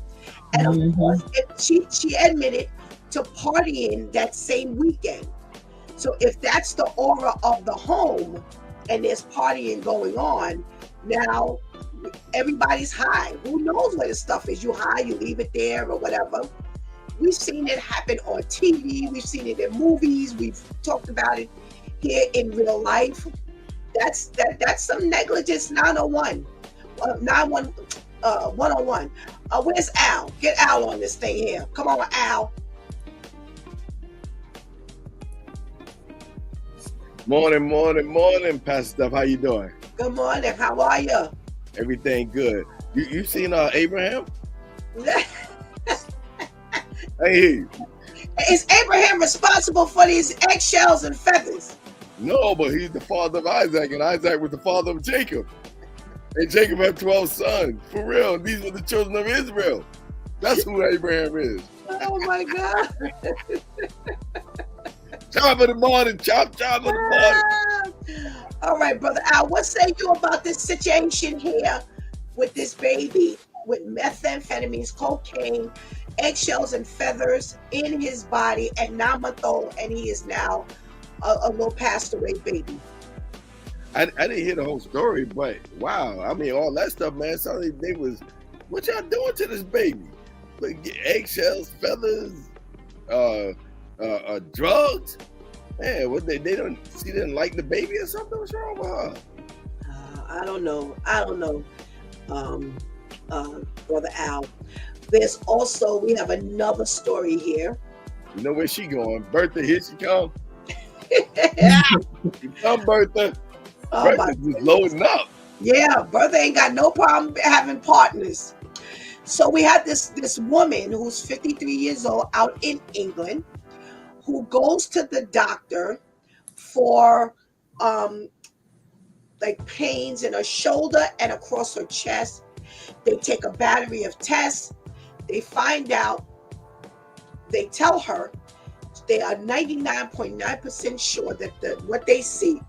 And of course, she admitted to partying that same weekend. So if that's the aura of the home and there's partying going on, now everybody's high. Who knows where the stuff is? You high, you leave it there or whatever. We've seen it happen on TV. We've seen it in movies. We've talked about it here in real life. That's some negligence 901. 101. Where's Al? Get Al on this thing here. Come on, Al. Morning, Pastor Steph. How you doing? Good morning. How are you? Everything good. You seen Abraham? Hey. Is Abraham responsible for these eggshells and feathers? No, but he's the father of Isaac, and Isaac was the father of Jacob. And Jacob had 12 sons. For real. These were the children of Israel. That's who Abraham is. Oh my God. Chop in the morning. Chop in the morning. All right, Brother Al, what say you about this situation here with this baby with methamphetamines, cocaine, eggshells and feathers in his body at 9-month-old, and he is now a little passed away baby? I didn't hear the whole story, but wow. I mean, all that stuff, man. So they was, what y'all doing to this baby? Like, eggshells, feathers, drugs? Man, what they didn't like the baby or something? What's wrong with her? I don't know, Brother Al. There's also, we have another story here. You know where she going? Bertha, here she come. Come, Bertha. Oh, Bertha's just loading up. Yeah, Bertha ain't got no problem having partners. So we had this woman who's 53 years old out in England who goes to the doctor for like pains in her shoulder and across her chest. They take a battery of tests. They find out, they tell her they are 99.9% sure that what they see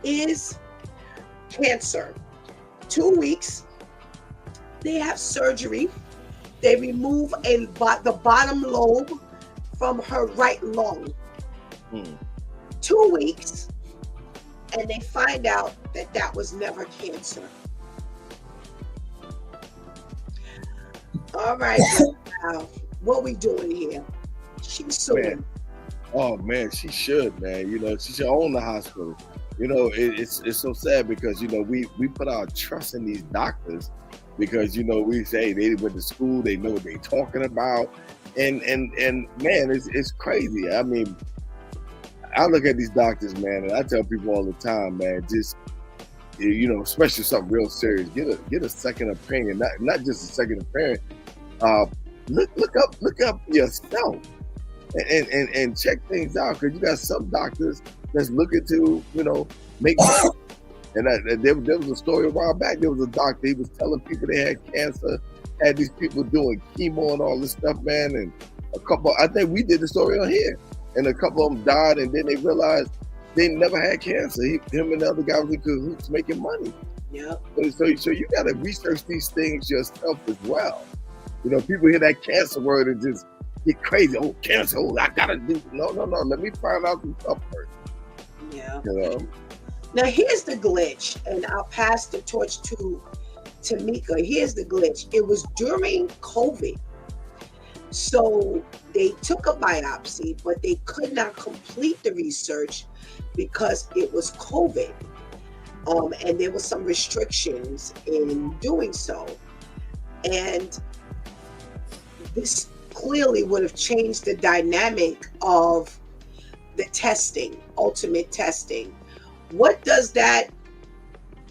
is cancer. 2 weeks, they have surgery. They remove the bottom lobe from her right lung. 2 weeks, and they find out that was never cancer. All right, now, what we doing here? She's suing. Man. Oh man, she should, man. You know, she should own the hospital. You know, it's so sad because, you know, we put our trust in these doctors because, you know, we say they went to school, they know what they're talking about, and man, it's crazy. I mean, I look at these doctors, man, and I tell people all the time, man, just, you know, especially something real serious, get a second opinion, not just a second opinion. Look up yourself and check things out, because you got some doctors that's looking to, you know, make money. And there was a story a while back. There was a doctor, he was telling people they had cancer, had these people doing chemo and all this stuff, man. And I think we did the story on here, and a couple of them died, and then they realized they never had cancer. Him and the other guy was in cahoots making money. Yeah. So you got to research these things yourself as well. You know, people hear that cancer word and just get crazy. Oh, cancer. Oh, I gotta do. No. Let me find out some stuff first. Yeah. You know? Now here's the glitch, and I'll pass the torch to Tamika. Here's the glitch. It was during COVID. So they took a biopsy, but they could not complete the research because it was COVID. And there were some restrictions in doing so. And this clearly would have changed the dynamic of the testing, ultimate testing. What does that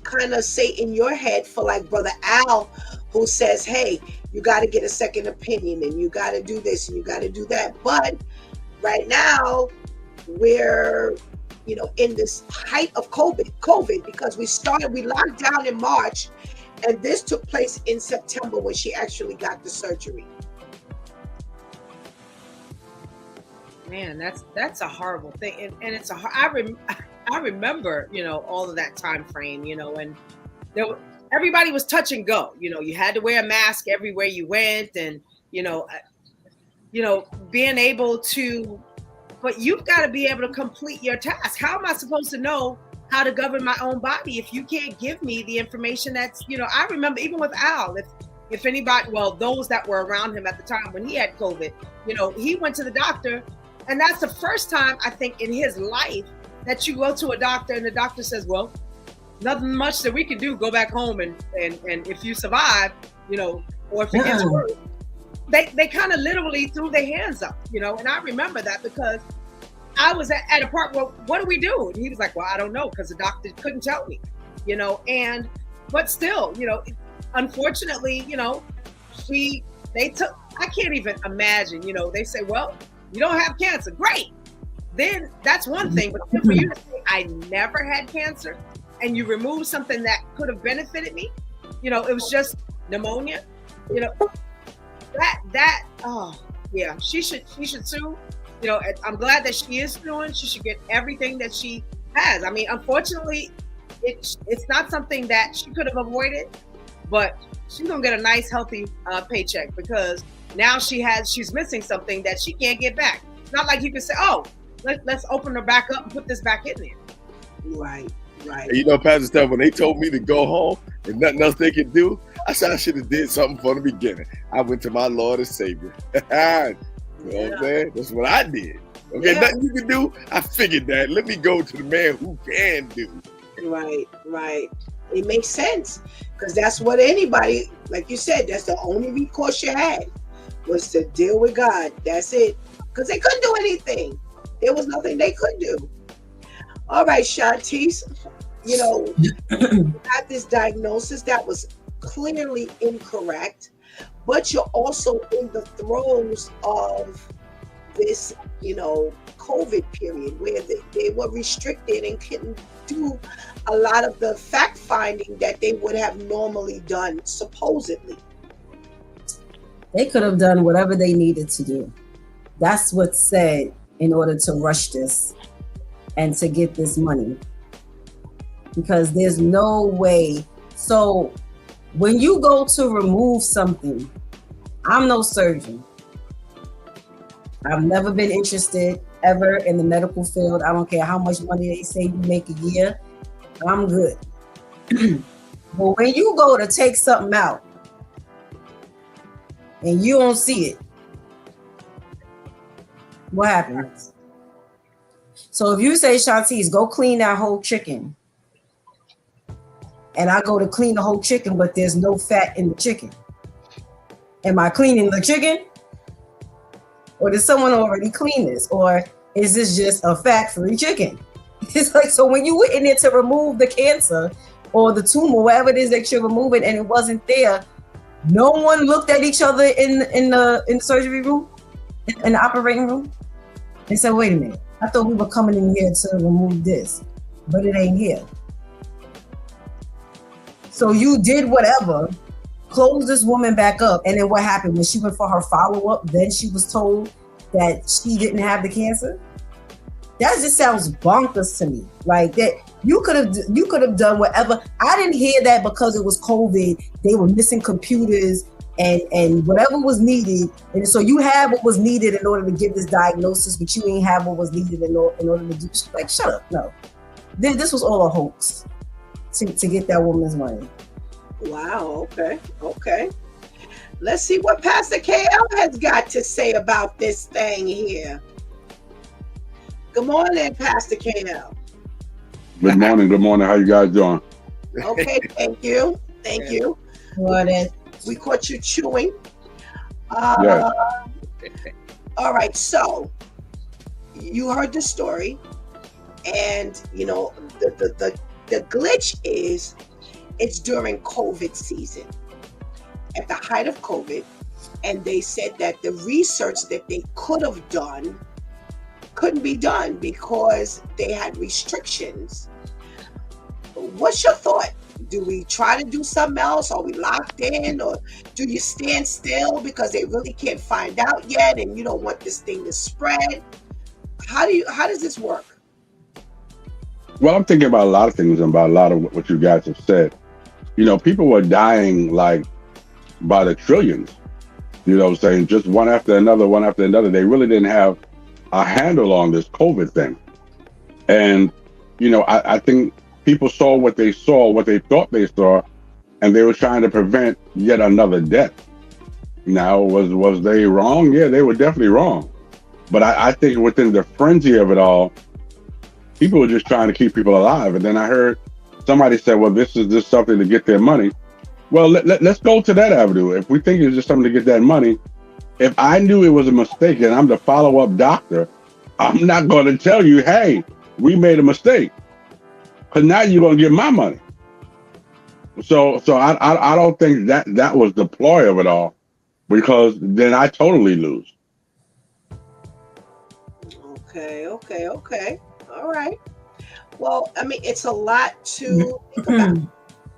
kind of say in your head for like Brother Al, who says, hey, you got to get a second opinion and you got to do this and you got to do that. But right now we're, in this height of COVID, because we locked down in March, and this took place in September when she actually got the surgery. Man, that's a horrible thing, and it's I remember, all of that time frame, and everybody was touch and go. You had to wear a mask everywhere you went, and being able to, but you've got to be able to complete your task. How am I supposed to know how to govern my own body if you can't give me the information that's, I remember even with Al, if anybody, well, those that were around him at the time when he had COVID, he went to the doctor, and that's the first time I think in his life that you go to a doctor and the doctor says, well, nothing much that we can do, go back home and if you survive, or if it gets worse. They kind of literally threw their hands up, and I remember that because I was at a part where, what do we do? And he was like, well, I don't know, because the doctor couldn't tell me, but still, unfortunately, they took, I can't even imagine, they say, well, you don't have cancer. Great. Then that's one thing, but for you to say, I never had cancer, and you remove something that could have benefited me, it was just pneumonia, she should sue. I'm glad that she is suing. She should get everything that she has. I mean, unfortunately, it's not something that she could have avoided, but she's gonna get a nice, healthy paycheck, because now she's missing something that she can't get back. It's not like you can say, oh, let's open her back up and put this back in there. Right. And Pastor Steph, when they told me to go home and nothing else they could do, I said I should have did something from the beginning. I went to my Lord and Savior. You know what I'm saying? That's what I did. Okay, nothing you can do. I figured that. Let me go to the man who can do. Right. It makes sense, because that's what anybody, like you said, that's the only recourse you had, was to deal with God. That's it, because they couldn't do anything. There was nothing they could do. All right, Shantice, you had this diagnosis that was clearly incorrect, but you're also in the throes of this, COVID period where they were restricted and couldn't do a lot of the fact finding that they would have normally done, supposedly. They could have done whatever they needed to do. That's what's said in order to rush this and to get this money, because there's no way. So when you go to remove something, I'm no surgeon. I've never been interested ever in the medical field. I don't care how much money they say you make a year. I'm good. But when you go to take something out and you don't see it, what happens? So if you say, Shantice, go clean that whole chicken, and I go to clean the whole chicken, but there's no fat in the chicken, am I cleaning the chicken? Or did someone already clean this? Or is this just a fat-free chicken? It's like, so when you went in there to remove the cancer or the tumor, whatever it is that you're removing, and it wasn't there, no one looked at each other in the surgery room, in the operating room, and said, wait a minute, I thought we were coming in here to remove this, but it ain't here. So you did whatever, closed this woman back up, and then what happened? When she went for her follow-up, then she was told that she didn't have the cancer? That just sounds bonkers to me. Like that, you could have done whatever. I didn't hear that because it was COVID, they were missing computers and whatever was needed. And so you had what was needed in order to give this diagnosis, but you ain't have what was needed in order to do. Like, shut up, no. This was all a hoax to get that woman's money. Wow. Okay. Let's see what Pastor KL has got to say about this thing here. Good morning, Pastor KL. Good morning. How you guys doing? Okay, thank you. Morning. We caught you chewing. Yes. All right, so you heard the story, and you know the glitch is it's during COVID season, at the height of COVID, and they said that the research that they could have done couldn't be done because they had restrictions. What's your thought? Do we try to do something else? Are we locked in, or do you stand still because they really can't find out yet and you don't want this thing to spread? How does this work? Well, I'm thinking about a lot of things and about a lot of what you guys have said. You know, people were dying like by the trillions, you know what I'm saying? Just one after another. They really didn't have a handle on this COVID thing. And, you know, I think people saw what they thought they saw, and they were trying to prevent yet another death. Now, was they wrong? Yeah, they were definitely wrong. But I think within the frenzy of it all, people were just trying to keep people alive. And then I heard somebody say, well, this is just something to get their money. Well, let's go to that avenue. If we think it's just something to get that money, if I knew it was a mistake and I'm the follow-up doctor, I'm not going to tell you, hey, we made a mistake, because now you're going to get my money. So I don't think that was the ploy of it all, because then I totally lose. Okay. All right. Well, I mean, it's a lot to think about.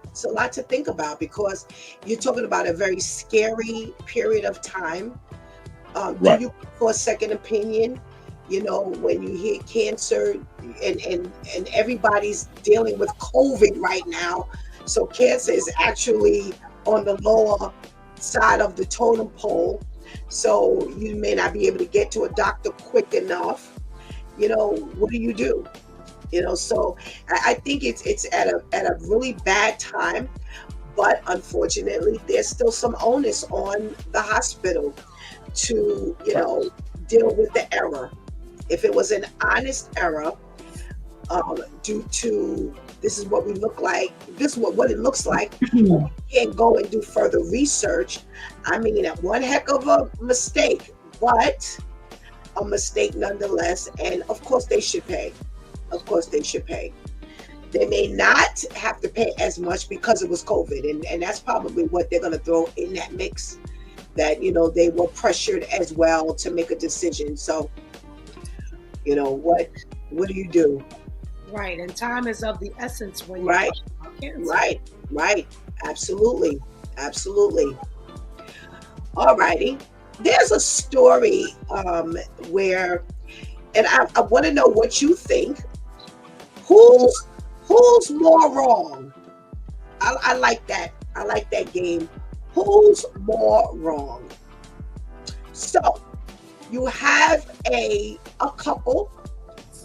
It's a lot to think about because you're talking about a very scary period of time. Right. Do you go for a second opinion? You know, when you hear cancer and everybody's dealing with COVID right now. So cancer is actually on the lower side of the totem pole. So you may not be able to get to a doctor quick enough. You know, what do you do? You know, so I think it's at a really bad time, but unfortunately, there's still some onus on the hospital to, you know, deal with the error. If it was an honest error, due to this is what we look like, this is what it looks like, we can't go and do further research. I mean, one heck of a mistake, but a mistake nonetheless. And of course, they should pay. They may not have to pay as much because it was COVID, and that's probably what they're going to throw in that mix. That, you know, they were pressured as well to make a decision. So, you know, what do you do? Right, and time is of the essence when Right. you're talking about cancer. Right. Absolutely. All righty. There's a story where, and I want to know what you think. Who's more wrong? I like that. I like that game. Who's more wrong? So you have a couple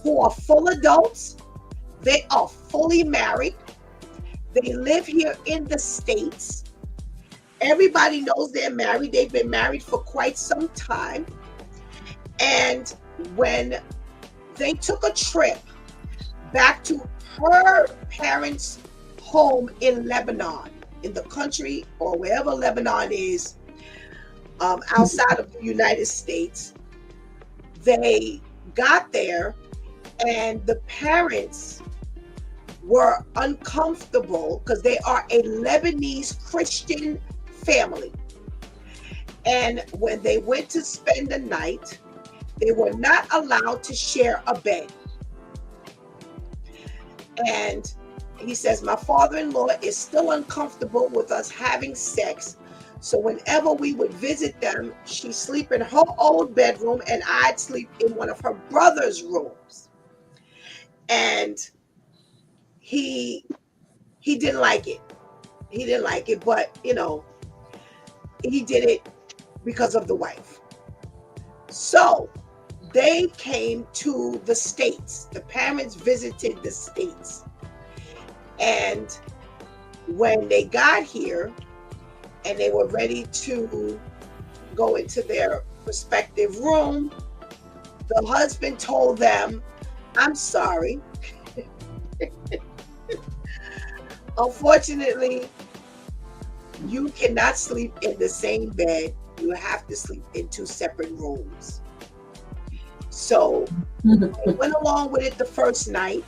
who are full adults. They are fully married. They live here in the States. Everybody knows they're married. They've been married for quite some time. And when they took a trip back to her parents' home in Lebanon, in the country or wherever Lebanon is, outside of the United States, they got there and the parents were uncomfortable because they are a Lebanese Christian family. And when they went to spend the night, they were not allowed to share a bed. And he says, my father-in-law is still uncomfortable with us having sex. So whenever we would visit them, she'd sleep in her old bedroom and I'd sleep in one of her brother's rooms. And he didn't like it. But, you know, he did it because of the wife. So they came to the States. The parents visited the States. And when they got here and they were ready to go into their respective room, the husband told them, I'm sorry. Unfortunately, you cannot sleep in the same bed. You have to sleep in 2 separate rooms. So I went along with it the first night.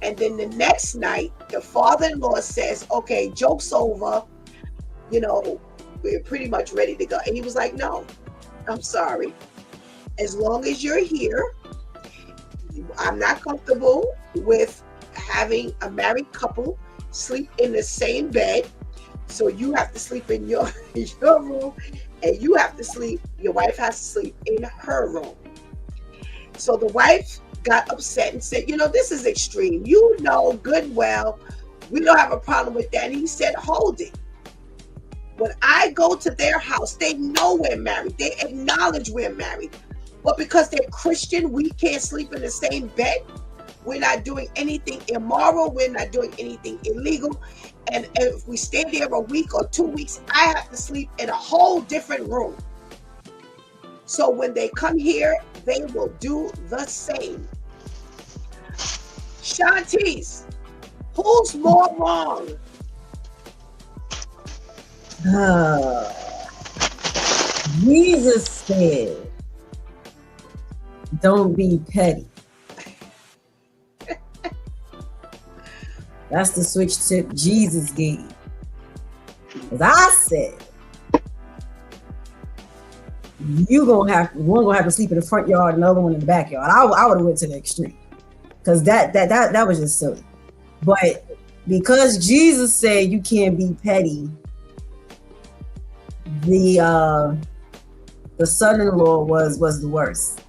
And then the next night, the father-in-law says, okay, joke's over. You know, we're pretty much ready to go. And he was like, no, I'm sorry. As long as you're here, I'm not comfortable with having a married couple sleep in the same bed. So you have to sleep in your room, and you have to sleep, your wife has to sleep in her room. So the wife got upset and said, you know, this is extreme. You know good well, we don't have a problem with that. And he said, hold it. When I go to their house, they know we're married. They acknowledge we're married. But because they're Christian, we can't sleep in the same bed. We're not doing anything immoral. We're not doing anything illegal. And if we stay there a week or 2 weeks, I have to sleep in a whole different room. So when they come here, they will do the same. Shantice, who's more wrong? Jesus said, don't be petty. That's the switch tip Jesus gave. Because I said, one gonna have to sleep in the front yard, another one in the backyard. I would have went to the extreme. Because that was just silly. But because Jesus said you can't be petty, the son-in-law was the worst.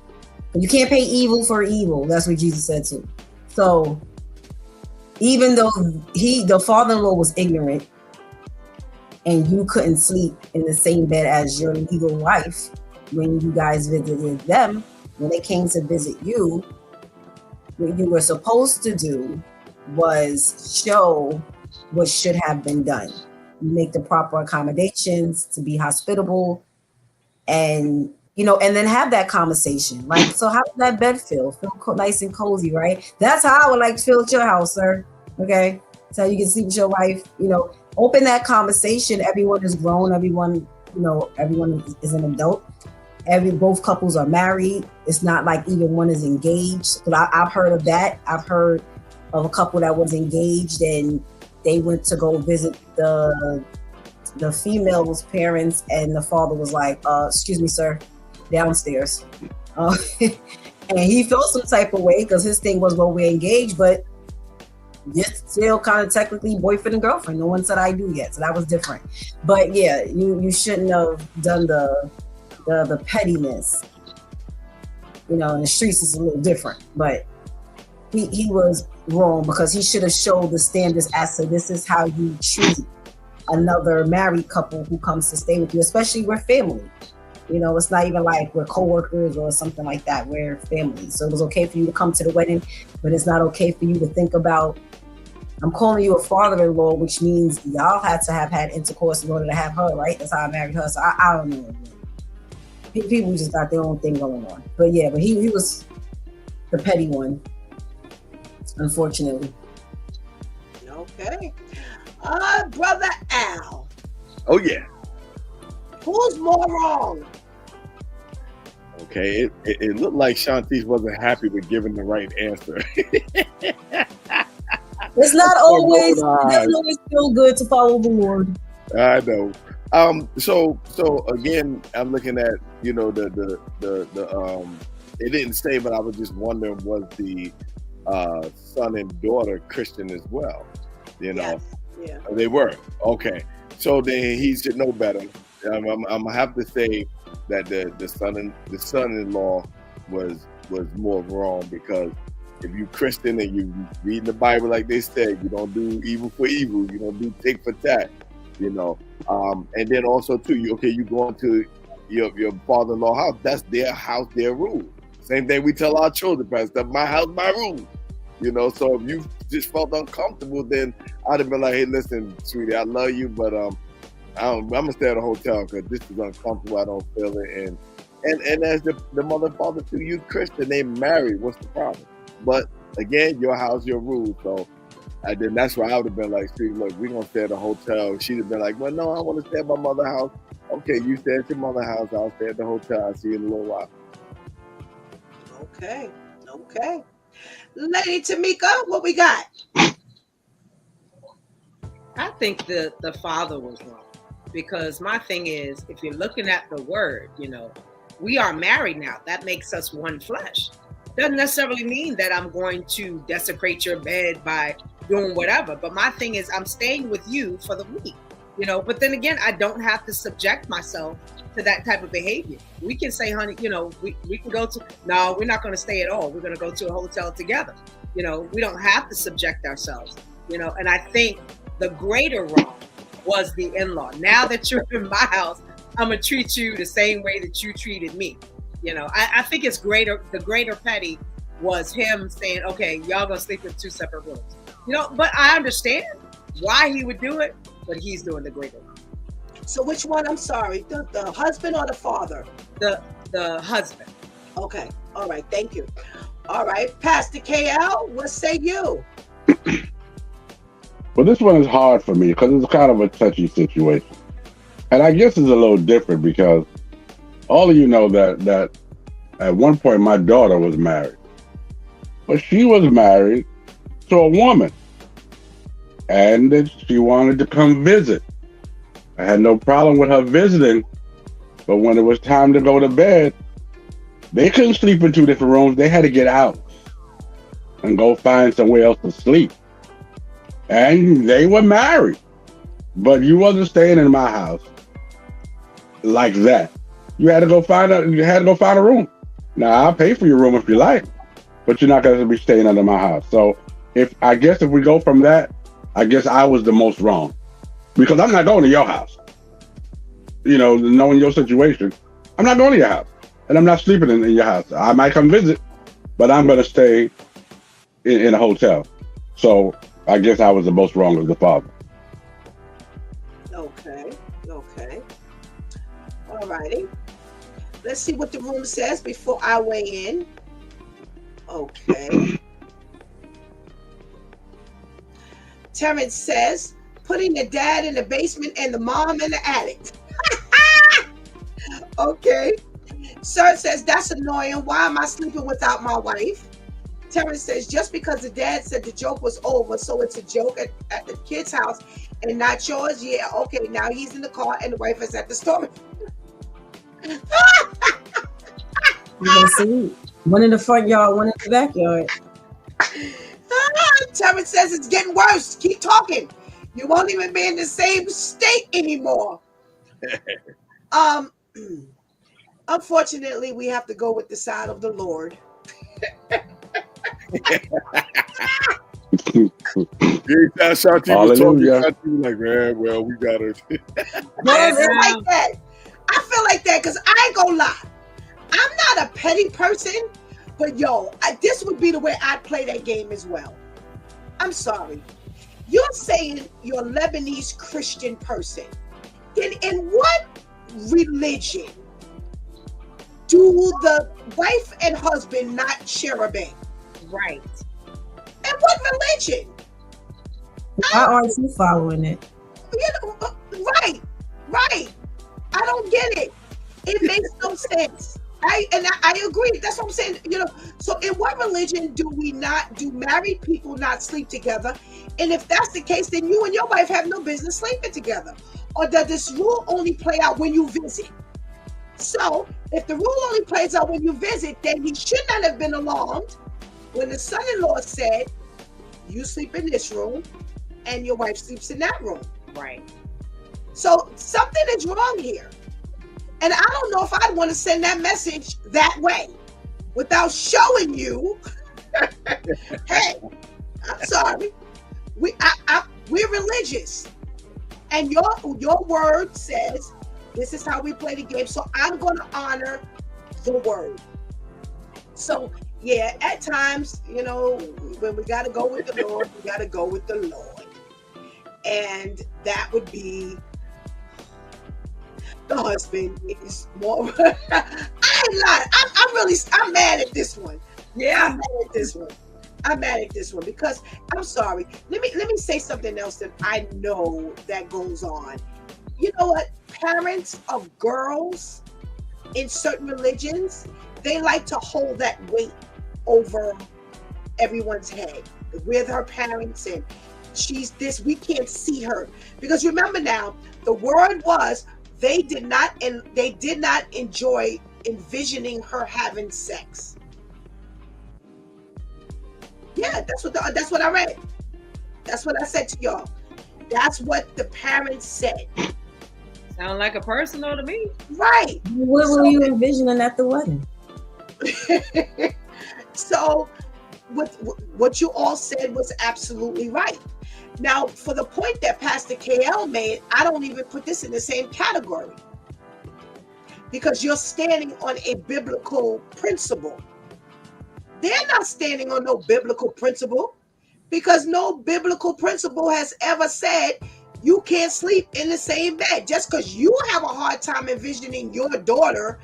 You can't pay evil for evil. That's what Jesus said too. So even though the father-in-law was ignorant and you couldn't sleep in the same bed as your legal wife when you guys visited them, when they came to visit you, what you were supposed to do was show what should have been done. You make the proper accommodations to be hospitable and and then have that conversation. Like, so how does that bed feel? Feel nice and cozy, right? That's how I would like to feel at your house, sir. Okay? So you can sleep with your wife, open that conversation. Everyone is grown. Everyone is an adult. Both couples are married. It's not like either one is engaged. But I've heard of that. I've heard of a couple that was engaged and they went to go visit the female's parents, and the father was like, excuse me, sir, downstairs. And he felt some type of way because his thing was, well, we're engaged, but it's still kind of technically boyfriend and girlfriend. No one said I do yet, so that was different. But yeah, you shouldn't have done the pettiness. In the streets is a little different, but he was wrong because he should have showed the standards as to this is how you treat another married couple who comes to stay with you, especially we're family. It's not even like we're co-workers or something like that. We're family. So it was okay for you to come to the wedding, but it's not okay for you to think about, I'm calling you a father-in-law, which means y'all had to have had intercourse in order to have her, right? That's how I married her. So I don't know. People just got their own thing going on. But yeah, but he was the petty one, unfortunately. Okay. Brother Al. Oh yeah. Who's more wrong? Okay, it looked like Shantice wasn't happy with giving the right answer. It's not always, it doesn't always feel good to follow the Lord. I know. So again, I'm looking at, the it didn't say, but I was just wondering, was the son and daughter Christian as well? Yes. Yeah. They were. Okay. So then he should know better. I'm gonna have to say that the son-in-law was more wrong, because if you Christian and you read the Bible like they said, you don't do evil for evil, you don't do tit for tat. you know. And then also too, you going to your father-in-law house. That's their house, their rule. Same thing we tell our children, Pastor. My house, my rule. You know, so if you just felt uncomfortable, then I'd have been like, hey, listen, sweetie, I love you, but I'm gonna stay at a hotel because this is uncomfortable. I don't feel it. And as the mother and father to you, Christian, they married. What's the problem? But again, your house, your rules. So then that's where I would have been like, sweetie, look, we're gonna stay at a hotel. She'd have been like, well, no, I want to stay at my mother's house. Okay, you stay at your mother's house. I'll stay at the hotel. I'll see you in a little while. Okay. Lady Tamika, what we got? I think the father was wrong, because my thing is, if you're looking at the word, we are married now. That makes us one flesh. Doesn't necessarily mean that I'm going to desecrate your bed by doing whatever. But my thing is, I'm staying with you for the week, But then again, I don't have to subject myself to that type of behavior. We can say, honey, we can go to, no, we're not going to stay at all. We're going to go to a hotel together. We don't have to subject ourselves, And I think the greater wrong was the in-law. Now that you're in my house, I'm going to treat you the same way that you treated me. I think it's greater. The greater petty was him saying, okay, y'all gonna sleep in 2 separate rooms. But I understand why he would do it, but he's doing the greater wrong. So which one? I'm sorry, the husband or the father? The husband. Okay. All right. Thank you. All right. Pastor KL, what say you? Well, this one is hard for me because it's kind of a touchy situation. And I guess it's a little different because all of you know that at one point my daughter was married. But she was married to a woman. And that she wanted to come visit. I had no problem with her visiting. But when it was time to go to bed, they couldn't sleep in 2 different rooms. They had to get out and go find somewhere else to sleep. And they were married. But you wasn't staying in my house like that. You had to go find a room. Now I'll pay for your room if you like, but you're not going to be staying under my house. So if we go from that, I guess I was the most wrong, because I'm not going to your house. Knowing your situation, I'm not going to your house, and I'm not sleeping in your house. I might come visit, but I'm going to stay in a hotel. So I guess I was the most wrong as the father. Okay. All righty. Let's see what the room says before I weigh in. Okay. Terrence says, putting the dad in the basement and the mom in the attic. Okay. Sir says, that's annoying. Why am I sleeping without my wife? Terrence says, just because the dad said the joke was over, so it's a joke at the kid's house and not yours? Yeah, okay. Now he's in the car and the wife is at the store. You see, one in the front yard, one in the backyard. Terrence says it's getting worse. Keep talking. You won't even be in the same state anymore. Unfortunately, we have to go with the side of the Lord. Hallelujah. Like, man, well, we got it. I feel like that because I ain't gonna lie. I'm not a petty person, but this would be the way I'd play that game as well. I'm sorry. You're saying you're a Lebanese Christian person. Then in what religion do the wife and husband not share a bed? Right. In what religion? Why aren't you following it? Right. I don't get it. It makes no sense. I agree. That's what I'm saying. So in what religion do married people not sleep together? And if that's the case, then you and your wife have no business sleeping together. Or does this rule only play out when you visit? So if the rule only plays out when you visit, then he should not have been alarmed when the son-in-law said, you sleep in this room and your wife sleeps in that room. Right. So something is wrong here. And I don't know if I'd want to send that message that way without showing you, hey, I'm sorry. We're religious. And your word says this is how we play the game. So I'm going to honor the word. So yeah, at times, you know, when we got to go with the Lord, we got to go with the Lord. And that would be the husband is more. I ain't lying. I'm mad at this one. Yeah. I'm mad at this one. I'm mad at this one because I'm sorry. Let me say something else that I know that goes on. You know what? Parents of girls in certain religions, they like to hold that weight over everyone's head. With her parents and she's this, we can't see her. Because remember now, the word was they did not enjoy envisioning her having sex. Yeah, that's what I read. That's what I said to y'all. That's what the parents said. Sound like a personal to me. Right. What were you envisioning at the wedding? So what you all said was absolutely right. Now, for the point that Pastor KL made, I don't even put this in the same category because you're standing on a biblical principle. They're not standing on no biblical principle because no biblical principle has ever said you can't sleep in the same bed just because you have a hard time envisioning your daughter.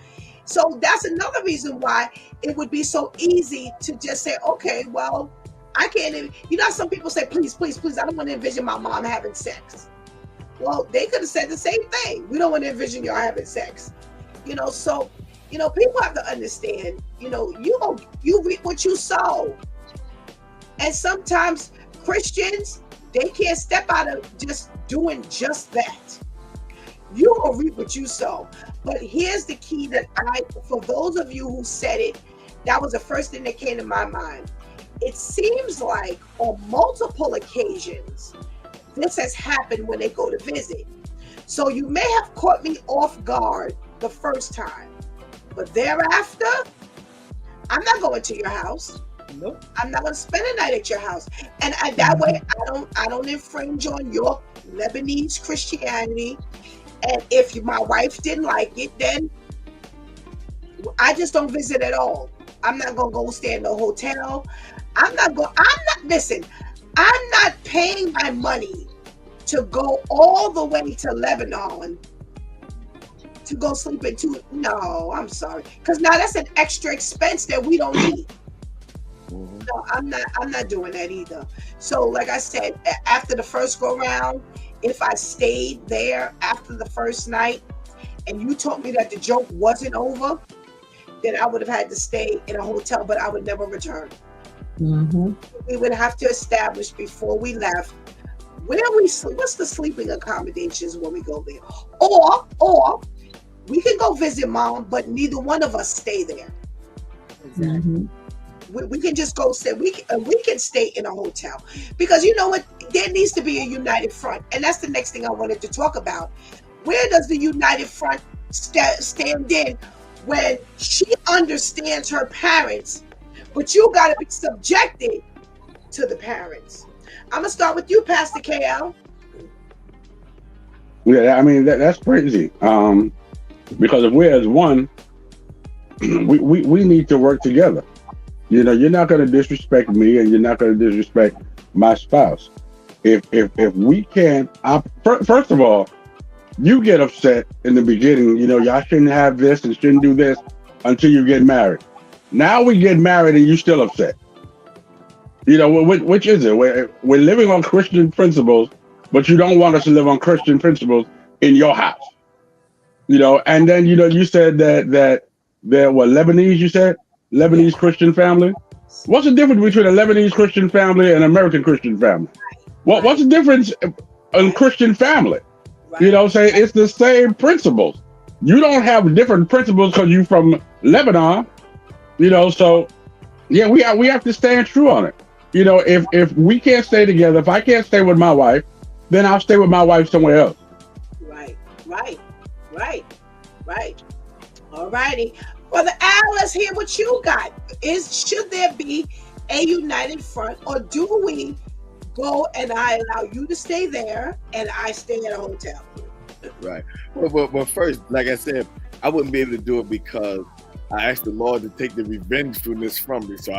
So that's another reason why it would be so easy to just say, okay, well, I can't even, you know, some people say, please, please, please, I don't want to envision my mom having sex. Well, they could have said the same thing. We don't want to envision y'all having sex. You know, so, you know, people have to understand, you know, you reap what you sow. And sometimes Christians, they can't step out of just doing just that. You will reap what you sow. But here's the key that for those of you who said it, that was the first thing that came to my mind. It seems like on multiple occasions, this has happened when they go to visit. So you may have caught me off guard the first time, but thereafter, I'm not going to your house. Nope. I'm not going to spend a night at your house. And that way, I don't infringe on your Lebanese Christianity. And if my wife didn't like it, then I just don't visit at all. I'm not going to go stay in the hotel. Listen, I'm not paying my money to go all the way to Lebanon to go sleep in no, I'm sorry. Because now that's an extra expense that we don't need. No, I'm not doing that either. So like I said, after the first go round, if I stayed there after the first night and you told me that the joke wasn't over, then I would have had to stay in a hotel, but I would never return. Mm-hmm. We would have to establish before we left what's the sleeping accommodations when we go there, or we can go visit mom, but neither one of us stay there. Exactly. Mm-hmm. We can just go stay. We can stay in a hotel because you know what? There needs to be a united front, and that's the next thing I wanted to talk about. Where does the united front stand in when she understands her parents, but you got to be subjected to the parents? I'm gonna start with you, Pastor KL. Yeah, I mean that's crazy. Because if we're as one, we need to work together. You know, you're not going to disrespect me, and you're not going to disrespect my spouse. If we can't, first of all, you get upset in the beginning. You know, y'all shouldn't have this and shouldn't do this until you get married. Now we get married and you still upset. You know, which is it? We're living on Christian principles, but you don't want us to live on Christian principles in your house. You know, and then you said that there were Lebanese. You said Lebanese Christian family. What's the difference between a Lebanese Christian family and an American Christian family? What's the difference in Christian family? Right. You know, say it's the same principles. You don't have different principles because you're from Lebanon. You know, so yeah, we have to stand true on it. You know, if we can't stay together, if I can't stay with my wife, then I'll stay with my wife somewhere else. Right. All righty. Brother Al, let's hear what you got. Should there be a united front, or do we go and I allow you to stay there, and I stay at a hotel. Right. Well, first, like I said, I wouldn't be able to do it because I asked the Lord to take the revengefulness from me. So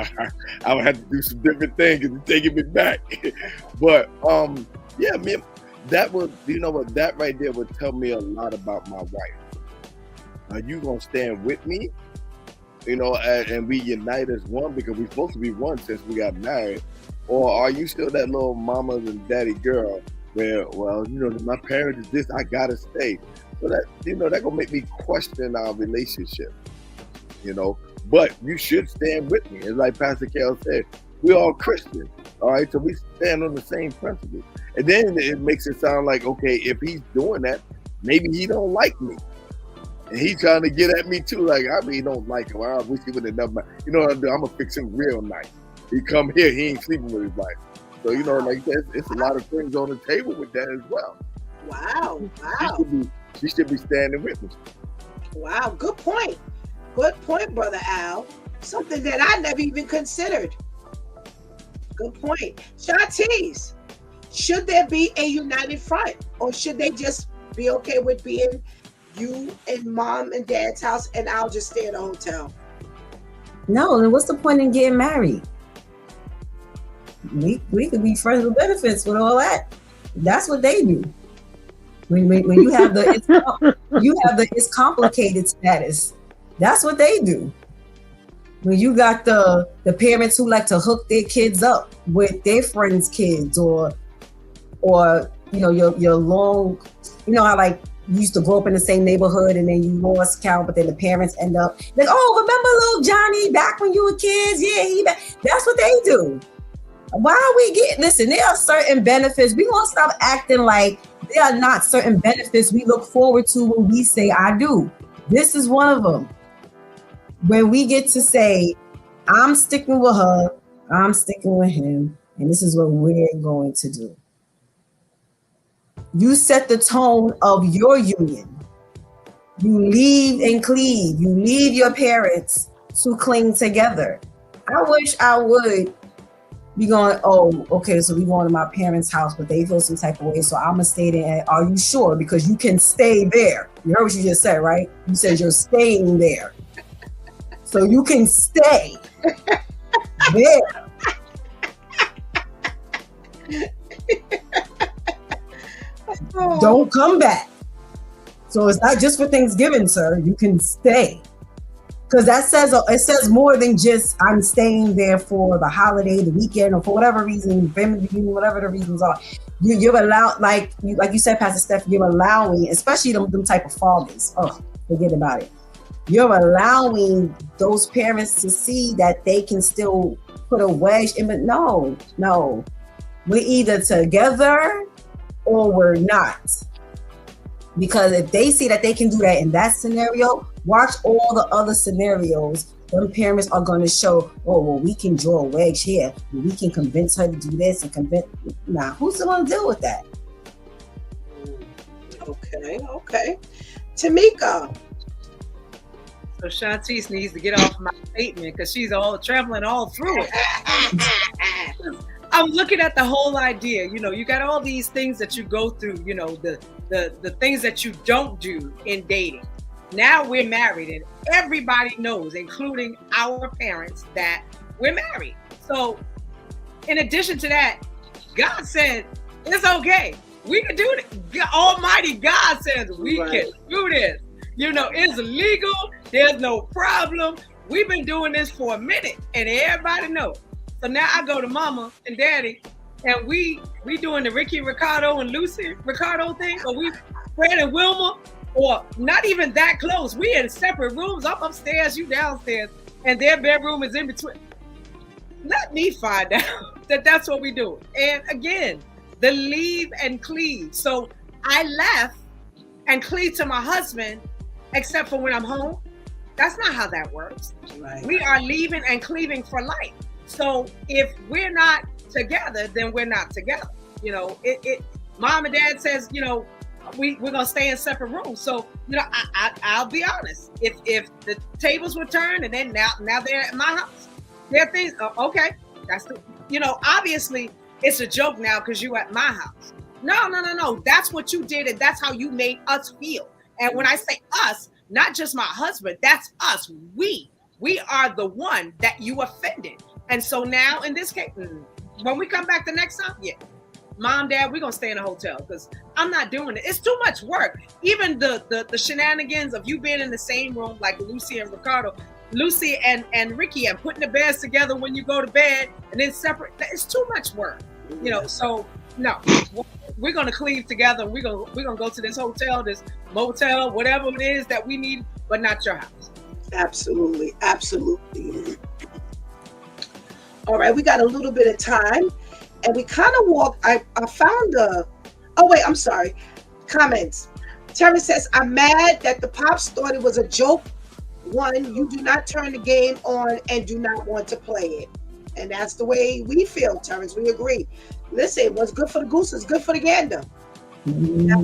I would have to do some different things to taking me back. But yeah, man, that would, you know what, that right there would tell me a lot about my wife. Are you gonna stand with me? You know, and we unite as one because we're supposed to be one since we got married, or are you still that little mama and daddy girl where, well, you know, my parents is this, I gotta stay. So that, you know, that gonna make me question our relationship, you know. But you should stand with me. It's like Pastor Cal said, we're all Christians, all right? So we stand on the same principles. And then it makes it sound like, okay, if he's doing that, maybe he don't like me. And he's trying to get at me too, like, I really don't like him. I wish he would have done my, you know what I'm doing? I'm gonna fix him real nice. He come here, he ain't sleeping with his wife. So, you know, like that, it's a lot of things on the table with that as well. Wow. She should be standing with me. Wow, good point. Good point, Brother Al. Something that I never even considered. Good point. Shantice, should there be a united front, or should they just be okay with being you and mom and dad's house and I'll just stay at a hotel? No, then what's the point in getting married? We could be friends with benefits with all that. That's what they do. When you have the it's complicated status, that's what they do. When you got the parents who like to hook their kids up with their friends' kids, or you know, your long, you know how like you used to grow up in the same neighborhood and then you lost count, but then the parents end up like, oh, remember little Johnny back when you were kids? Yeah, that's what they do. Why are we getting, listen, there are certain benefits. We gonna stop acting like there are not certain benefits we look forward to when we say I do. This is one of them. When we get to say, I'm sticking with her, I'm sticking with him, and this is what we're going to do. You set the tone of your union. You leave and cleave. You leave your parents to cling together. I wish I would be going, oh, okay, so we going to my parents' house, but they feel some type of way, so I'm going to stay there. Are you sure? Because you can stay there. You heard what you just said, right? You said you're staying there. So you can stay there. Don't come back. So it's not just for Thanksgiving, sir. You can stay. Because it says more than just I'm staying there for the holiday, the weekend, or for whatever reason, family reunion, whatever the reasons are. You're allowed, like you said, Pastor Steph, you're allowing, especially them type of fathers. Oh, forget about it. You're allowing those parents to see that they can still put a wedge in, but no. We're either together or we're not. Because if they see that they can do that in that scenario, watch all the other scenarios. Them parents are going to show, oh, well, we can draw a wedge here. We can convince her to do this and convince. Nah, who's going to deal with that? Okay. Tamika. So Shantice needs to get off my statement because she's all traveling all through it. I'm looking at the whole idea. You know, you got all these things that you go through, you know, the things that you don't do in dating. Now we're married and everybody knows, including our parents, that we're married. So in addition to that, God said, it's okay. We can do it. Almighty God says we can do this. You know, it's legal. There's no problem. We've been doing this for a minute and everybody knows. So now I go to mama and daddy and we doing the Ricky Ricardo and Lucy Ricardo thing, or we Fred and Wilma, or not even that close. We in separate rooms. I'm upstairs, you downstairs, and their bedroom is in between. Let me find out that that's what we do. And again, the leave and cleave. So I left and cleave to my husband, except for when I'm home. That's not how that works. Right. We are leaving and cleaving for life. So if we're not together, then we're not together. You know, mom and dad says, you know, we're gonna stay in separate rooms. So, you know, I'll be honest. If the tables were turned and then now they're at my house, there are things. Okay, that's the, you know, obviously it's a joke now because you at my house. No. That's what you did, and that's how you made us feel. And when I say us, not just my husband, that's us. We are the one that you offended. And so now in this case, when we come back the next time, yeah, Mom, Dad, we're gonna stay in a hotel because I'm not doing it. It's too much work. Even the shenanigans of you being in the same room like Lucy and Ricky, and putting the beds together when you go to bed and then separate. It's too much work, you know. So no, we're gonna cleave together. We're gonna go to this hotel, this motel, whatever it is that we need, but not your house. Absolutely. All right, we got a little bit of time. And we kind of walked. I found I'm sorry. Comments. Terrence says, I'm mad that the Pops thought it was a joke. One, you do not turn the game on and do not want to play it. And that's the way we feel, Terrence. We agree. Listen, what's good for the goose is good for the gander. Now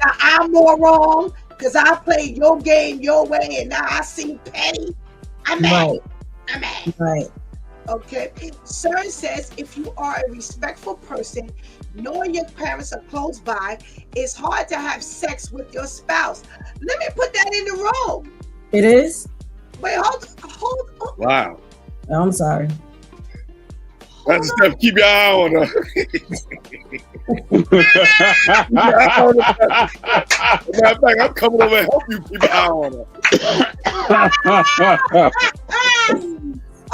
I'm more wrong because I played your game your way and now I seem petty. I'm mad. Right. Okay. CERN says if you are a respectful person, knowing your parents are close by, it's hard to have sex with your spouse. Let me put that in the room. It is? Wait, hold on. Wow. I'm sorry. That's Steph, keep your eye on her. Matter of fact, I'm coming over and help you keep your eye on her.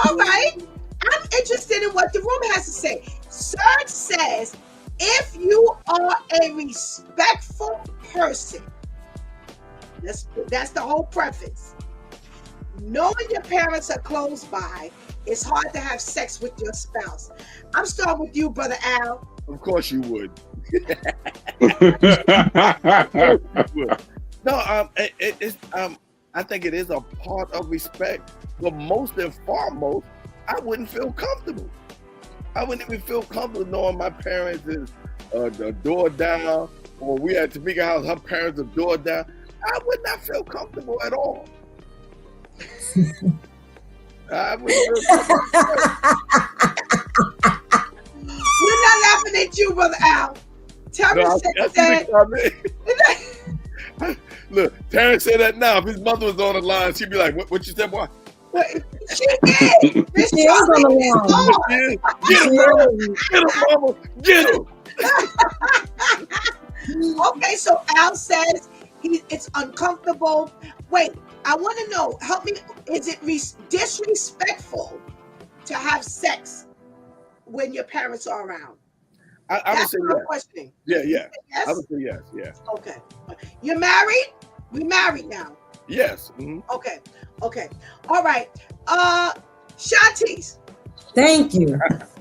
All right. I'm interested in what the room has to say. CERN says if you are a respectful person, that's the whole preface. Knowing your parents are close by, it's hard to have sex with your spouse. I'm starting with you, Brother Al. Of course you would. No, I think it is a part of respect, but most and foremost, I wouldn't feel comfortable. I wouldn't even feel comfortable knowing my parents is the door down, or we at Tamika house, her parents are door down. I would not feel comfortable at all. I wouldn't feel comfortable. We're not laughing at you, Brother Al. Terrence said that. Look, Terrence said that now. If his mother was on the line, she'd be like, what you said, boy? She did. This She is on the line. Get him, mama. Get him. Okay, so Al says it's uncomfortable. Wait, I want to know, help me, is it disrespectful to have sex when your parents are around? I would say yes. Question. Yeah. Yes? I would say yes, yeah. Okay. You're married? We married now. Yes. Mm-hmm. Okay. All right. Shanti's. Thank you.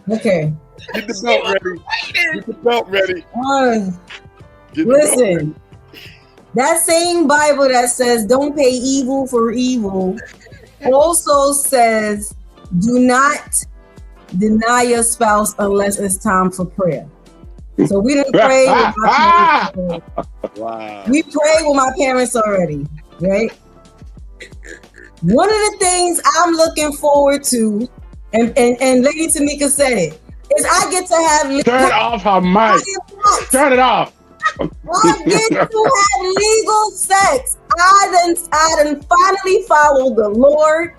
Okay. Get the belt ready. Get the belt ready. Listen, that same Bible that says don't pay evil for evil also says do not deny your spouse unless it's time for prayer. So we didn't pray with my parents. Wow. We prayed with my parents already, right? One of the things I'm looking forward to, and Lady Tamika said it, is I get to have... Turn off her mic. Turn it off. I get to have legal sex. I done finally followed the Lord,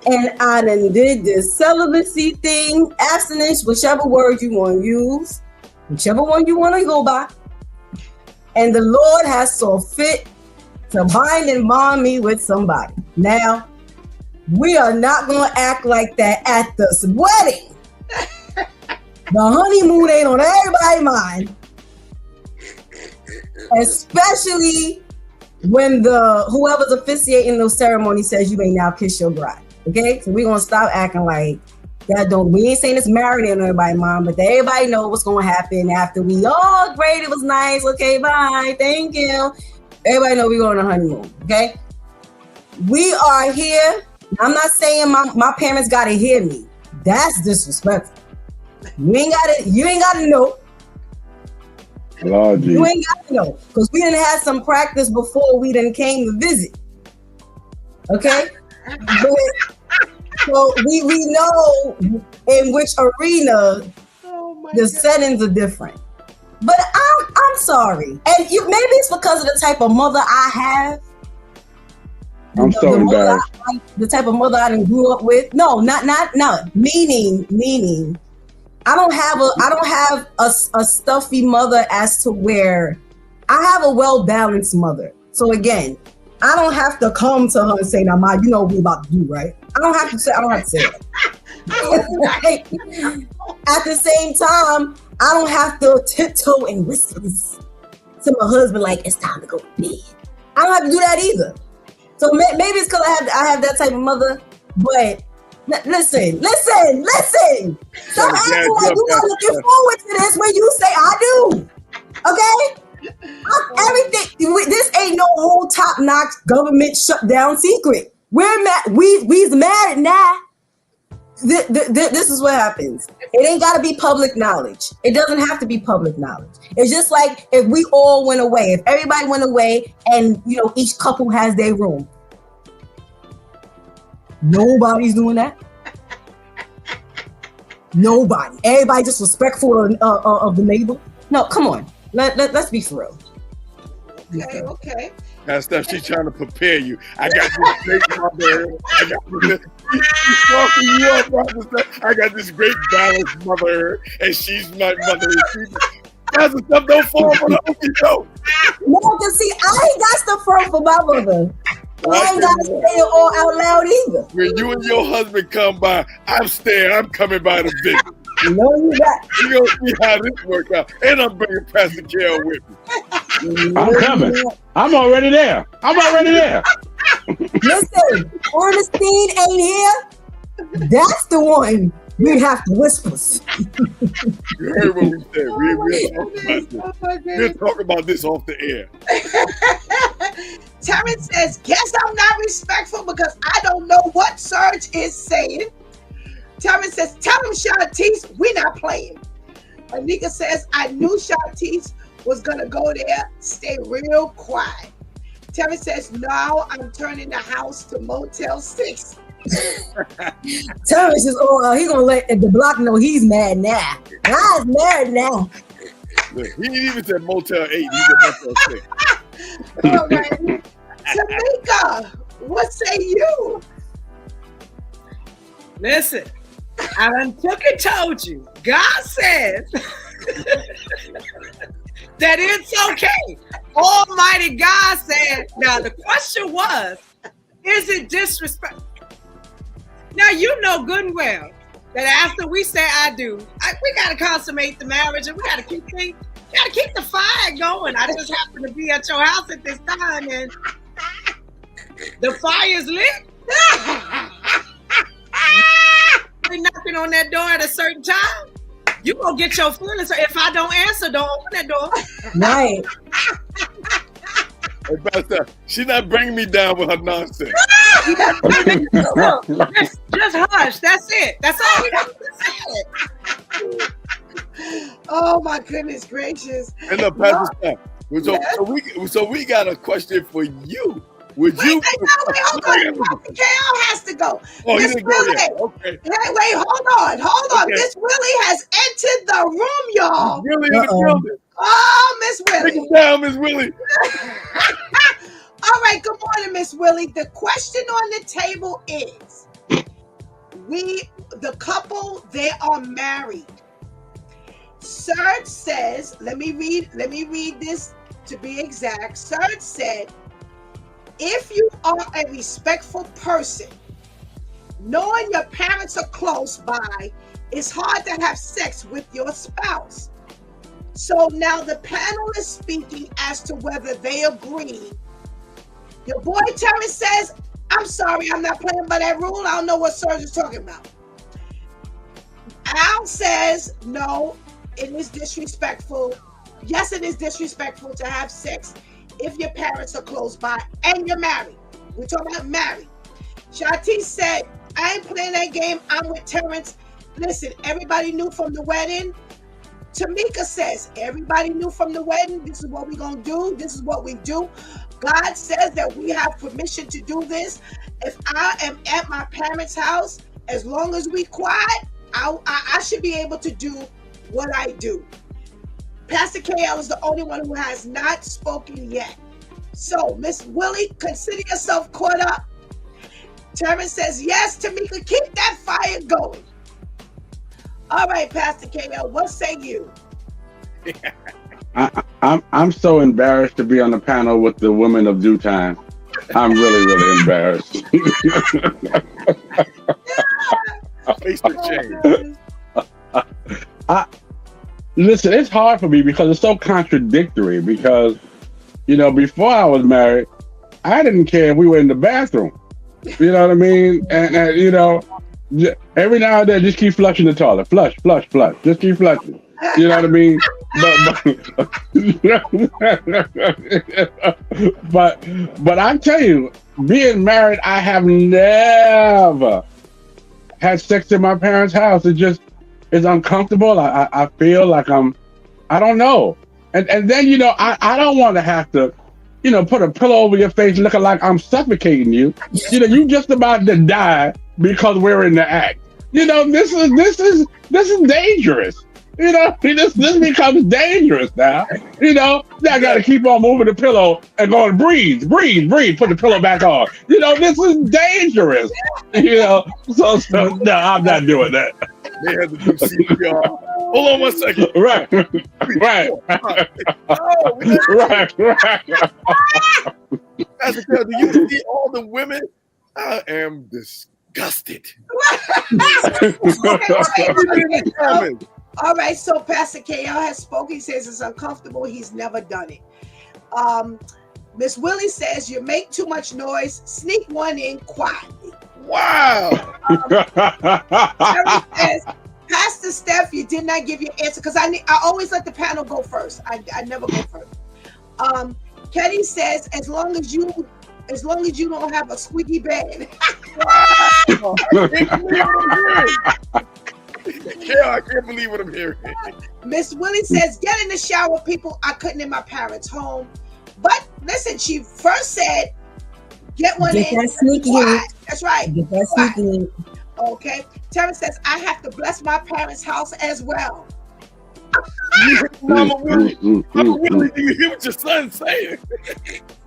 and I done did this celibacy thing, abstinence, whichever word you want to use, whichever one you want to go by. And the Lord has saw fit to bind and bond me with somebody. Now, we are not going to act like that at the wedding. The honeymoon ain't on everybody's mind. Especially when whoever's officiating those ceremonies says you may now kiss your bride. Okay? So we're going to stop acting like that. We ain't saying it's married on everybody's mind, but everybody know what's going to happen after we, oh, great, it was nice. Okay, bye. Thank you. Everybody know we're going on a honeymoon. Okay? We are here. I'm not saying my parents got to hear me. That's disrespectful. You ain't got to know. Lord, you ain't got to know. Because we didn't have some practice before we didn't came to visit. Okay? But, so we know in which arena The settings are different. But I'm sorry. And maybe it's because of the type of mother I have. I'm so embarrassed. The type of mother I grew up with. No, not meaning. I don't have a stuffy mother as to where I have a well-balanced mother. So again, I don't have to come to her and say, now, Ma, you know what we about to do, right? I don't have to say that. At the same time, I don't have to tiptoe and whisper to my husband like it's time to go to bed. I don't have to do that either. So maybe it's because I have that type of mother. But listen. Stop acting like you are looking forward to this when you say I do. Okay? Everything. This ain't no whole top-notch government shutdown secret. We's mad now. This is what happens. It ain't got to be public knowledge. It doesn't have to be public knowledge. It's just like if we all went away, if everybody went away and, each couple has their room. Nobody's doing that. Nobody. Everybody just respectful of the neighbor. No, come on. Let's be for real. Okay. Now, Steph, she's trying to prepare you. I got this great mother. I got this great balanced mother, and she's my mother. That's the stuff don't fall for the okie doke. No, because see, I ain't got stuff for my mother. I ain't got to say it all out loud either. When you and your husband come by, I'm coming by to visit. No, you got. You're going to see how this works out. And I'm bringing Pastor Carol with me. I'm coming. I'm already there. Listen, Ernestine ain't here. That's the one we have to whisper. You heard what we said. We'll talk about this off the air. Terrence says, guess I'm not respectful because I don't know what Serge is saying. Terrence says, tell him, Shantice, we're not playing. Anika says, I knew Shantice was going to go there. Stay real quiet. Terrence says, no, I'm turning the house to Motel 6. Terrence is, he's going to let the block know he's mad now. I's mad now. Look, he didn't even say Motel 8. He said Motel 6. All right. Tamika, what say you? Listen, I done took and told you. God says that it's okay. Almighty God said. Now the question was, is it disrespect? Now you know good and well that after we say I do, we gotta consummate the marriage and we gotta keep the fire going. I just happen to be at your house at this time and the fire's lit. Be knocking on that door at a certain time. You gonna get your feelings. If I don't answer, don't open that door. Right. Hey, Pastor, she's not bringing me down with her nonsense. just hush. That's it. That's all we got to say. Oh my goodness gracious! And the Pastor Steph. So we got a question for you. Wait, hold on. Pastor KL has to go. Oh, he didn't go yet. Okay. Wait, hold on. Okay. Miss Willie has entered the room, y'all. Willie in the building. Oh, Miss Willie. Take him down, Miss Willie. All right, good morning, Miss Willie. The question on the table is, the couple, they are married. Serge says, let me read this to be exact. Serge said, if you are a respectful person, knowing your parents are close by, it's hard to have sex with your spouse. So now the panel is speaking as to whether they agree. Your boy Terrence says, I'm sorry, I'm not playing by that rule. I don't know what Serge is talking about. Al says, no, it is disrespectful. Yes, it is disrespectful to have sex if your parents are close by and you're married. We're talking about married. Shantice said, I ain't playing that game. I'm with Terrence. Listen, everybody knew from the wedding. Tamika says, everybody knew from the wedding. This is what we're going to do. This is what we do. God says that we have permission to do this. If I am at my parents' house, as long as we quiet, I should be able to do what I do. Pastor KL is the only one who has not spoken yet. So, Miss Willie, consider yourself caught up. Terrence says, yes, Tamika, keep that fire going. All right, Pastor KL, what say you? I'm so embarrassed to be on the panel with the women of due time. I'm really embarrassed. Face the shame. Listen, it's hard for me because it's so contradictory. Because, before I was married, I didn't care if we were in the bathroom. You know what I mean? And every now and then, just keep flushing the toilet. Flush. Just keep flushing. You know what I mean? But I tell you, being married, I have never had sex in my parents' house. It's uncomfortable. I feel like I don't know. And then, I don't want to have to, put a pillow over your face looking like I'm suffocating you. You just about to die because we're in the act. This is dangerous. This becomes dangerous now. Now I got to keep on moving the pillow and going, breathe, put the pillow back on. This is dangerous. So no, I'm not doing that. They had to do CPR. Hold on 1 second. Right. Pastor Kel, do you see all the women? I am disgusted. All right, so Pastor KL has spoken. He says it's uncomfortable. He's never done it. Miss Willie says you make too much noise. Sneak one in quietly. Wow. Terry says, Pastor Steph, you did not give your answer because I always let the panel go first. I never go first. Kenny says as long as you don't have a squeaky bed. I can't believe what I'm hearing. Miss Willie says, get in the shower, people. I couldn't in my parents' home. But listen, she first said, get one in. That sneaky in. That's right. Get that sneaky in. Okay. Terrence says, I have to bless my parents' house as well. Mama Willie, do you hear what your son's saying?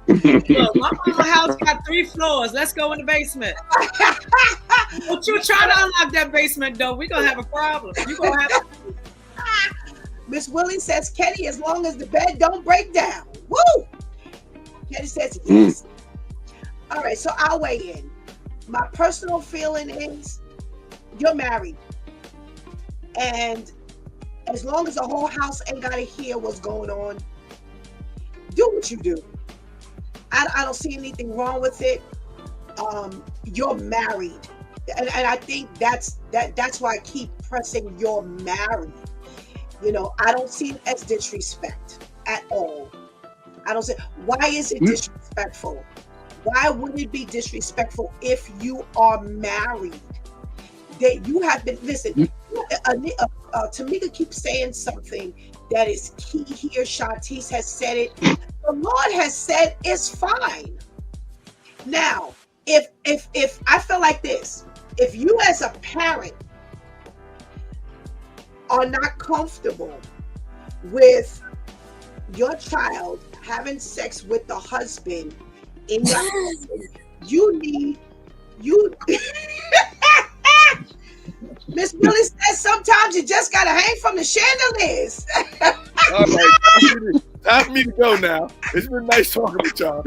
Look, my mama house got 3 floors. Let's go in the basement. Don't you try to unlock that basement door. We're going to have a problem. You're going to have Miss Willie says, Kenny, as long as the bed don't break down. Woo! Kenny says, yes. All right, so I'll weigh in. My personal feeling is you're married. And as long as the whole house ain't got to hear what's going on, do what you do. I don't see anything wrong with it. You're married. And I think that's why I keep pressing you're married. I don't see it as disrespect at all. I don't say, why is it disrespectful? Why would it be disrespectful if you are married? That you have been, listen, Tamika keeps saying something that is key here. Shantice has said it. The Lord has said it's fine. Now, if I feel like this, if you as a parent are not comfortable with your child having sex with the husband in your house, you Miss Willie says sometimes you just gotta hang from the chandeliers. All right, time for me to go now. It's been nice talking with y'all.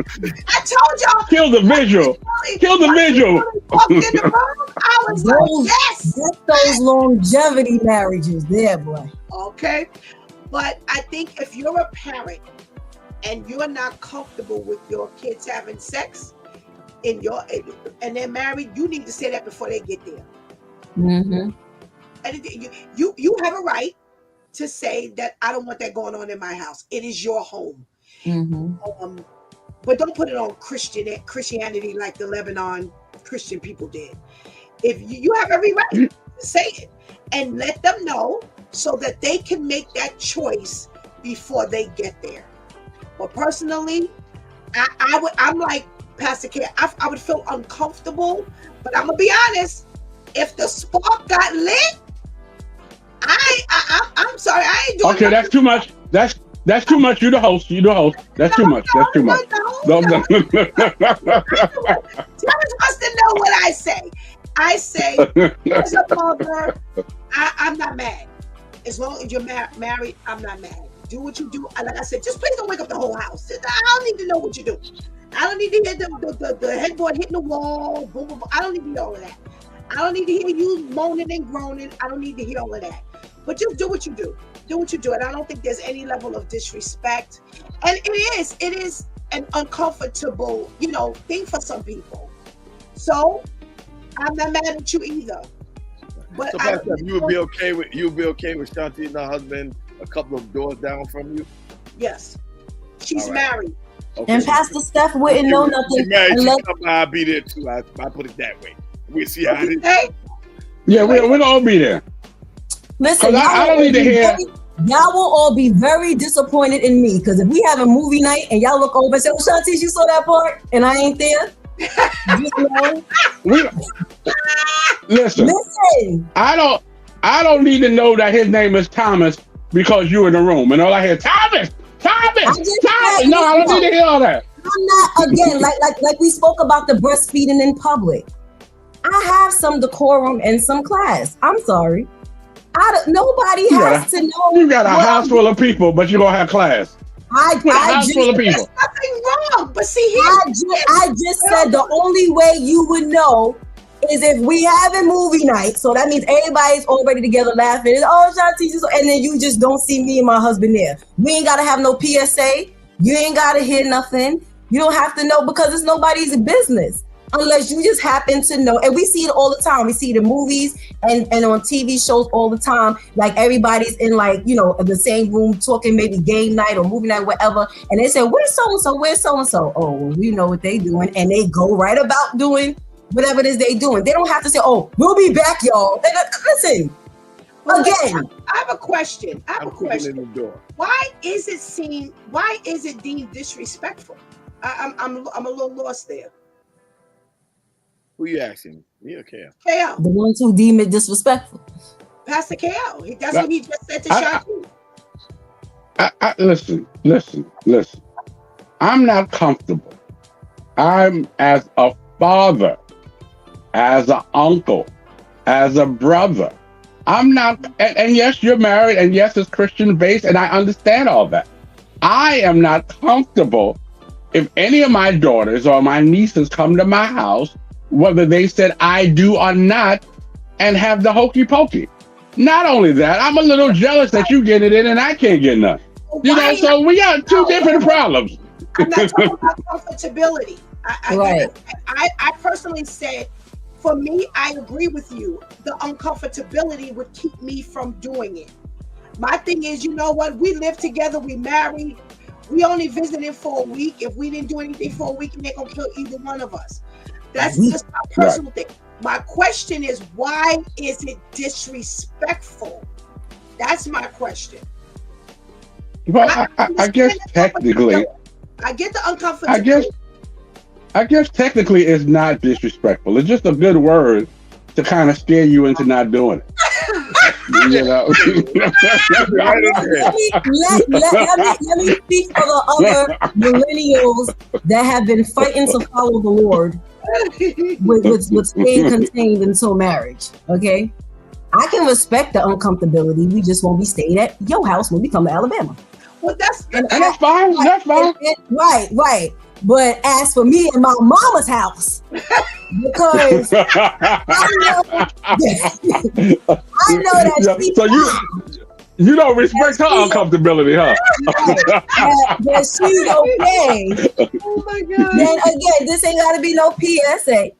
I told y'all. Kill the visual. Kill the visual. Walked in the room, I was like, yes. Get those longevity marriages there, boy. Okay, but I think if you're a parent and you're not comfortable with your kids having sex and they're married, you need to say that before they get there. Mm-hmm. And you have a right to say that I don't want that going on in my house. It is your home. Mm-hmm. But don't put it on Christianity like the Lebanon Christian people did. If you have every right to say it and let them know so that they can make that choice before they get there. But personally, I'm like Pastor K. I would feel uncomfortable, but I'm gonna be honest. If the spark got lit, I'm sorry. I ain't doing Okay, that's too much. That's too much. You the host. You the host. That's too much. That's too much. No. Thomas wants to know what I say. I say, as a mother, I'm not mad. As long as you're married, I'm not mad. Do what you do. Like I said, just please don't wake up the whole house. I don't need to know what you do. I don't need to hear the headboard hitting the wall. Boom, boom, boom. I don't need to hear all of that. I don't need to hear you moaning and groaning. I don't need to hear all of that. But just do what you do. Do what you do. And I don't think there's any level of disrespect. And it is an uncomfortable, thing for some people. So I'm not mad at you either. But so, Pastor, you would be okay with Shanti and her husband a couple of doors down from you? Yes. She's All right. married. Okay. And Pastor Steph wouldn't know nothing. I'll be there too. I put it that way. We'll see how it is. Yeah, we'll all be there. Listen, I don't need to hear. Y'all will all be very disappointed in me because if we have a movie night and y'all look over and say, "Oh, Shanti, you saw that part," and I ain't there. Listen. I don't need to know that his name is Thomas because you're in the room and all I hear Thomas. No, I don't need to hear all that. I'm not again like we spoke about the breastfeeding in public. I have some decorum and some class. I'm sorry. Nobody has to know. You got a house full of people, but you don't have class. I house full of people. There's nothing wrong, but see here. I just said the only way you would know is if we have a movie night. So that means everybody's already together laughing. Oh, Shanti, and then you just don't see me and my husband there. We ain't gotta have no PSA. You ain't gotta hear nothing. You don't have to know because it's nobody's business. Unless you just happen to know, and we see it all the time. We see it in movies and on TV shows all the time. Like everybody's in the same room talking, maybe game night or movie night, whatever. And they say, "Where's so and so? Where's so and so?" Oh, well, we know what they doing, and they go right about doing whatever it is they doing. They don't have to say, "Oh, we'll be back, y'all." Listen, again. I have a question. In the door. Why is it deemed disrespectful? I'm a little lost there. Who you asking? Me or KL? KL. The ones who deem it disrespectful. Pastor KL. That's what he just said to Shanti. Listen. I'm not comfortable. I'm as a father, as an uncle, as a brother. I'm not, and yes, you're married, and yes, it's Christian based, and I understand all that. I am not comfortable if any of my daughters or my nieces come to my house, whether they said I do or not, and have the hokey pokey. Not only that, I'm a little jealous that you get it in and I can't get none. So we got two different problems. I'm not talking about comfortability. I personally said, for me, I agree with you. The uncomfortability would keep me from doing it. My thing is, you know what? We live together, we married, we only visited for a week. If we didn't do anything for a week, they're gonna kill either one of us. That's just my personal thing. My question is, why is it disrespectful? That's my question. Well, I guess technically, I get the uncomfortability. I guess technically it's not disrespectful. It's just a good word to kind of scare you into not doing it. You know? let me speak for the other millennials that have been fighting to follow the Lord with staying contained until marriage. Okay, I can respect the uncomfortability. We just won't be staying at your house when we come to Alabama. Well, that's fine. That's fine. Right. But as for me and my mama's house, because I know that. So you don't respect her uncomfortability, huh? That she's okay. Oh my God. Then again, this ain't got to be no PSA.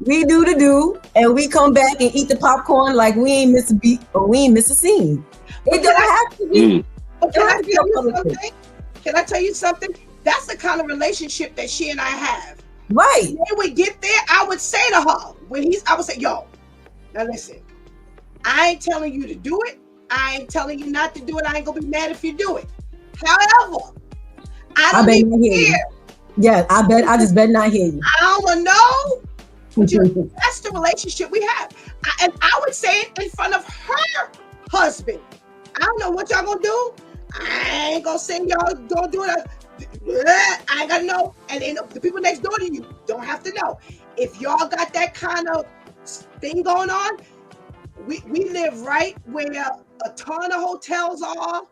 We do the do, and we come back and eat the popcorn like we ain't miss a beat or we ain't miss a scene. It don't have to be. Can I tell you something? That's the kind of relationship that she and I have. Right. When we get there, I would say to her, I would say, yo, now listen, I ain't telling you to do it. I ain't telling you not to do it. I ain't gonna be mad if you do it. However, I don't even hear. Yeah, I just bet not hear you. I don't wanna know. That's the relationship we have. And I would say it in front of her husband. I don't know what y'all gonna do. I ain't gonna say y'all don't do it. I ain't gotta know. And then the people next door to you don't have to know. If y'all got that kind of thing going on, we live right where a ton of hotels are.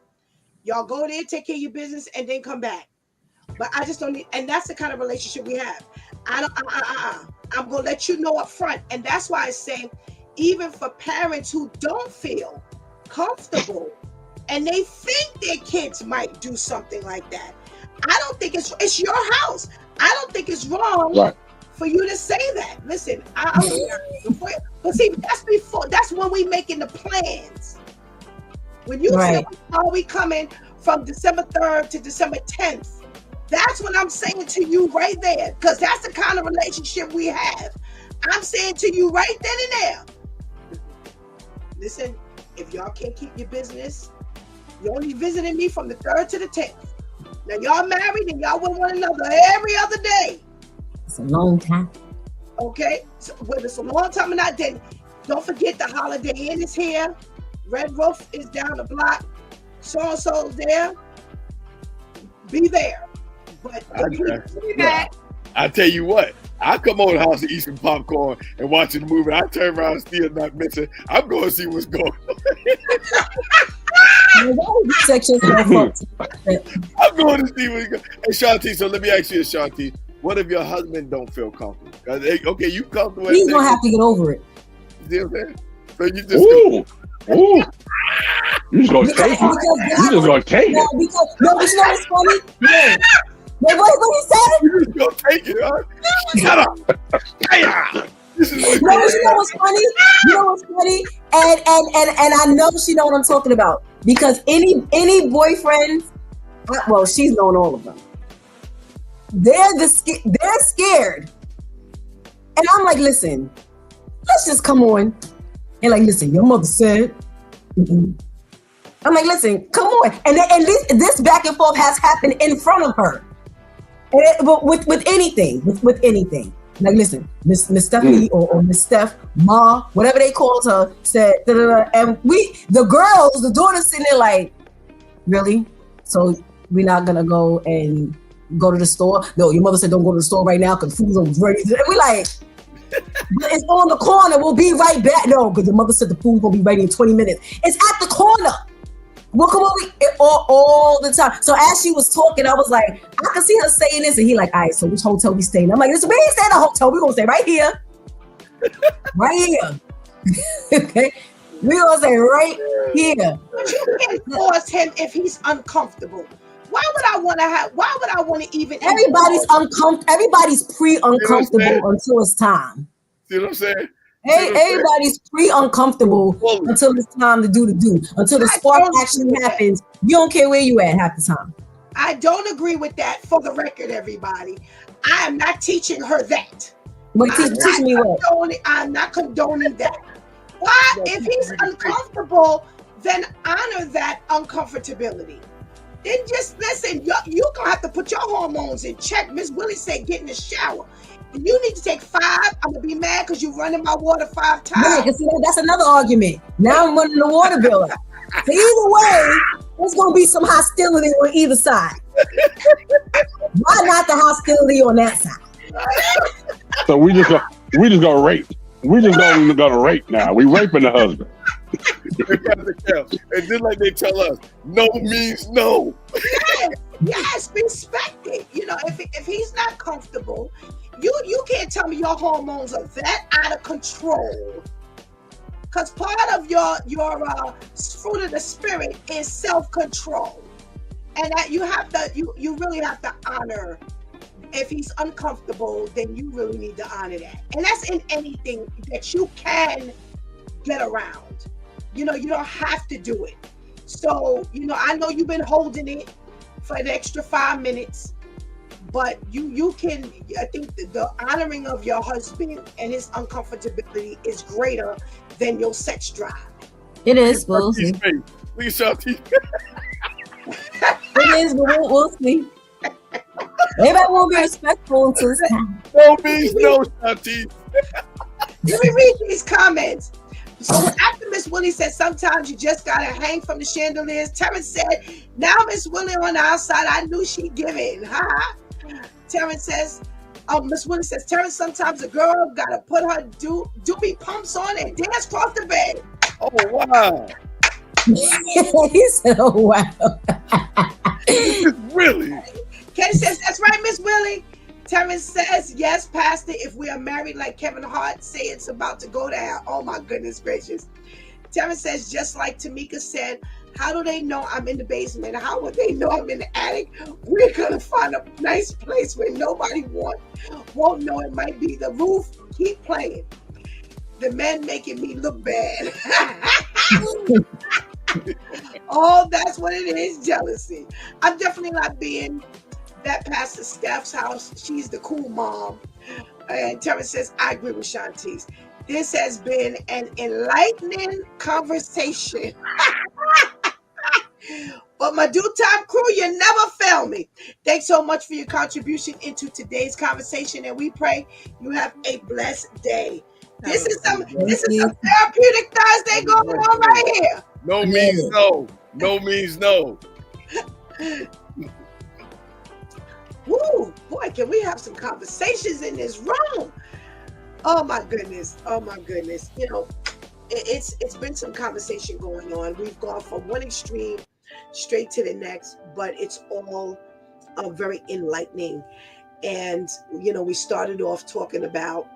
Y'all go there, take care of your business, and then come back. But I just don't need, and that's the kind of relationship we have. I'm gonna let you know up front. And that's why I say, even for parents who don't feel comfortable and they think their kids might do something like that, I don't think it's your house. I don't think it's wrong for you to say that. Listen, but see, that's when we making the plans. When you say, are we coming from December 3rd to December 10th? That's what I'm saying to you right there, because that's the kind of relationship we have. I'm saying to you right then and there, listen, if y'all can't keep your business, you're only visiting me from the 3rd to the 10th. Now y'all married and y'all with one another every other day. It's a long time. Okay, so whether it's a long time or not, then don't forget the Holiday Inn is here. Red Roof is down the block. So-and-so's there. Be there. But I tell you what, I come over the house to eat some popcorn and watching the movie. I turn around and still not missing. I'm going to see what's going on. I'm going to see what's going on. Hey, Shanti, so let me ask you, Shanti, what if your husband don't feel comfortable? Okay, you comfortable. He's going to have to get over it. You know what I'm saying? So you just Ooh. You just gonna take it. You just gonna take it. No, but you know what's funny? Yeah. Wait, what he said? You just gonna take it, huh? Shut up. You know what's funny? You know what's funny? And I know she know what I'm talking about. Because any boyfriends, well, she's known all of them. They're scared. And I'm like, listen, let's just come on. And like, listen, your mother said. I'm like, listen, come on. And this back and forth has happened in front of her. But with anything. Like, listen, Miss Stephanie or Miss Steph, Ma, whatever they called her, said, and the daughters sitting there like, really? So we're not gonna go to the store? No, your mother said don't go to the store right now because food's almost ready. And we like, but it's on the corner. We'll be right back. No, because your mother said the food's gonna be ready in 20 minutes. It's at the corner. We'll come over all the time. So as she was talking, I was like, I could see her saying this, and he like, all right, so which hotel we staying? I'm like, listen, we ain't staying in a hotel. We're gonna stay right here. Right here. Okay. We're gonna stay right here. But you can't force him if he's uncomfortable. Why would I want to even? Everybody's uncomfortable. Everybody's pre-uncomfortable until it's time. See what I'm saying? Everybody's pre-uncomfortable until it's time to do. Until the spark actually happens. You don't care where you at half the time. I don't agree with that. For the record, everybody, I am not teaching her that. But teach me what? I'm not condoning that. Why? If he's uncomfortable, then honor that uncomfortability. Then just listen. You're gonna have to put your hormones in check. Miss Willie said, get in the shower. You need to take 5. I'm gonna be mad because you're running my water 5 times. Yeah, because that's another argument. Now I'm running the water bill. So either way, there's gonna be some hostility on either side. Why not the hostility on that side? So we just gonna rape. We just gonna rape now. We raping the husband. And just like they tell us, no means no. Yes, respect it. You know, if he's not comfortable, you can't tell me your hormones are that out of control. Because part of your fruit of the spirit is self-control, and that you really have to honor. If he's uncomfortable, then you really need to honor that, and that's in anything that you can get around. You know, you don't have to do it. So, you know, I know you've been holding it for an extra 5 minutes, but you can, I think the honoring of your husband and his uncomfortability is greater than your sex drive. It is, we'll see. Look at Shanti. It is, but we'll see. Everybody won't be respectful until it's time. No means no, Shanti. Let me read these comments. So after Miss Willie said, sometimes you just gotta hang from the chandeliers, Terrence said, now Miss Willie on the outside, I knew she'd give in. Ha! Terrence says, Miss Willie says, Terrence, sometimes a girl gotta put her doobie pumps on and dance across the bed. Oh wow. He said, oh wow. Really? Kenny says, that's right, Miss Willie. Terrence says, yes, Pastor, if we are married like Kevin Hart, say it's about to go down. Oh my goodness gracious. Terrence says, just like Tamika said, how do they know I'm in the basement? How would they know I'm in the attic? We're gonna find a nice place where nobody won't know. It might be the roof. Keep playing. The men making me look bad. Oh, that's what it is, jealousy. I'm definitely not being that Pastor Steph's house. She's the cool mom. And Terrence says, I agree with Shantice. This has been an enlightening conversation. But my due time crew, you never fail me. Thanks so much for your contribution into today's conversation, and we pray you have a blessed day. This is some therapeutic Thursday going on right here. No means no. No means no. Woo, boy, can we have some conversations in this room? Oh my goodness. Oh my goodness. You know, it's been some conversation going on. We've gone from one extreme straight to the next, but it's all very enlightening. And, you know, we started off talking about,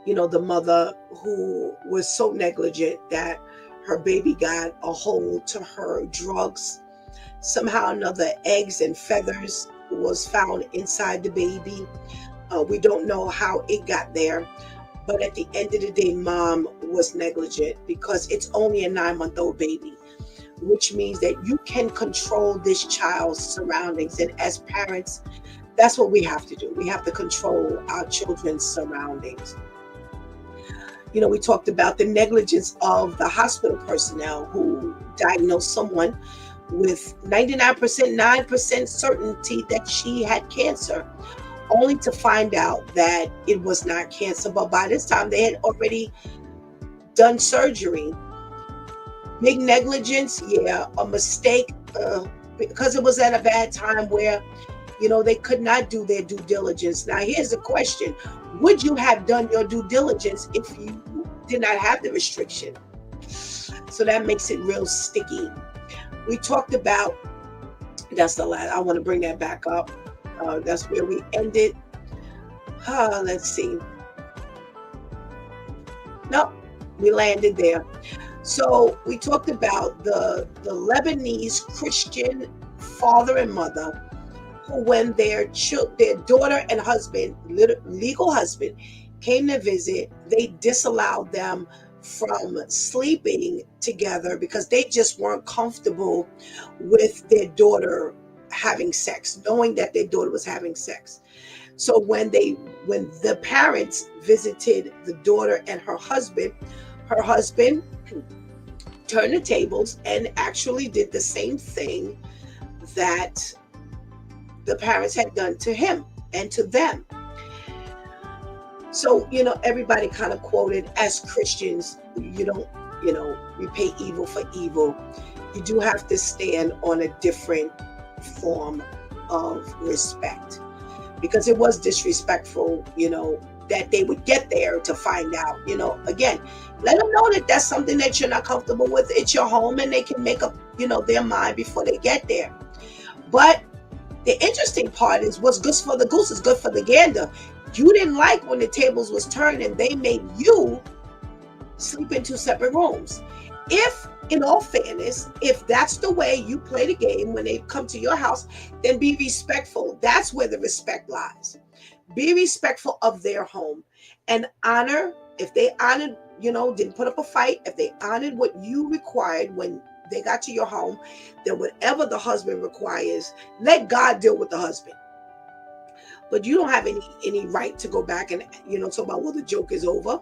you know, the mother who was so negligent that her baby got a hold to her drugs. Somehow or another, eggs and feathers was found inside the baby. We don't know how it got there. But at the end of the day, mom was negligent because it's only a 9-month-old baby, which means that you can control this child's surroundings. And as parents, that's what we have to do. We have to control our children's surroundings. You know, we talked about the negligence of the hospital personnel who diagnosed someone with 99% certainty that she had cancer, only to find out that it was not cancer. But by this time, they had already done surgery. Big negligence, yeah, a mistake, because it was at a bad time where, you know, they could not do their due diligence. Now, here's the question. Would you have done your due diligence if you did not have the restriction? So that makes it real sticky. We talked about, that's the last, I want to bring that back up. That's where we ended. Let's see. Nope, we landed there. So we talked about the Lebanese Christian father and mother who, when their daughter and husband, legal husband, came to visit, they disallowed them from sleeping together because they just weren't comfortable with their daughter having sex, knowing that their daughter was having sex. So when the parents visited the daughter and her husband turned the tables and actually did the same thing that the parents had done to him and to them. So, you know, everybody kind of quoted, as Christians, you don't, you know, repay evil for evil. You do have to stand on a different form of respect, because it was disrespectful, you know, that they would get there to find out. You know, again, let them know that that's something that you're not comfortable with. It's your home and they can make up, you know, their mind before they get there. But the interesting part is, what's good for the goose is good for the gander. You didn't like when the tables was turned and they made you sleep in 2 separate rooms. If, in all fairness, if that's the way you play the game when they come to your house, then be respectful. That's where the respect lies. Be respectful of their home and honor. If they honored, you know, didn't put up a fight, if they honored what you required when they got to your home, then whatever the husband requires, let God deal with the husband. But you don't have any right to go back and, you know, talk about, well, the joke is over.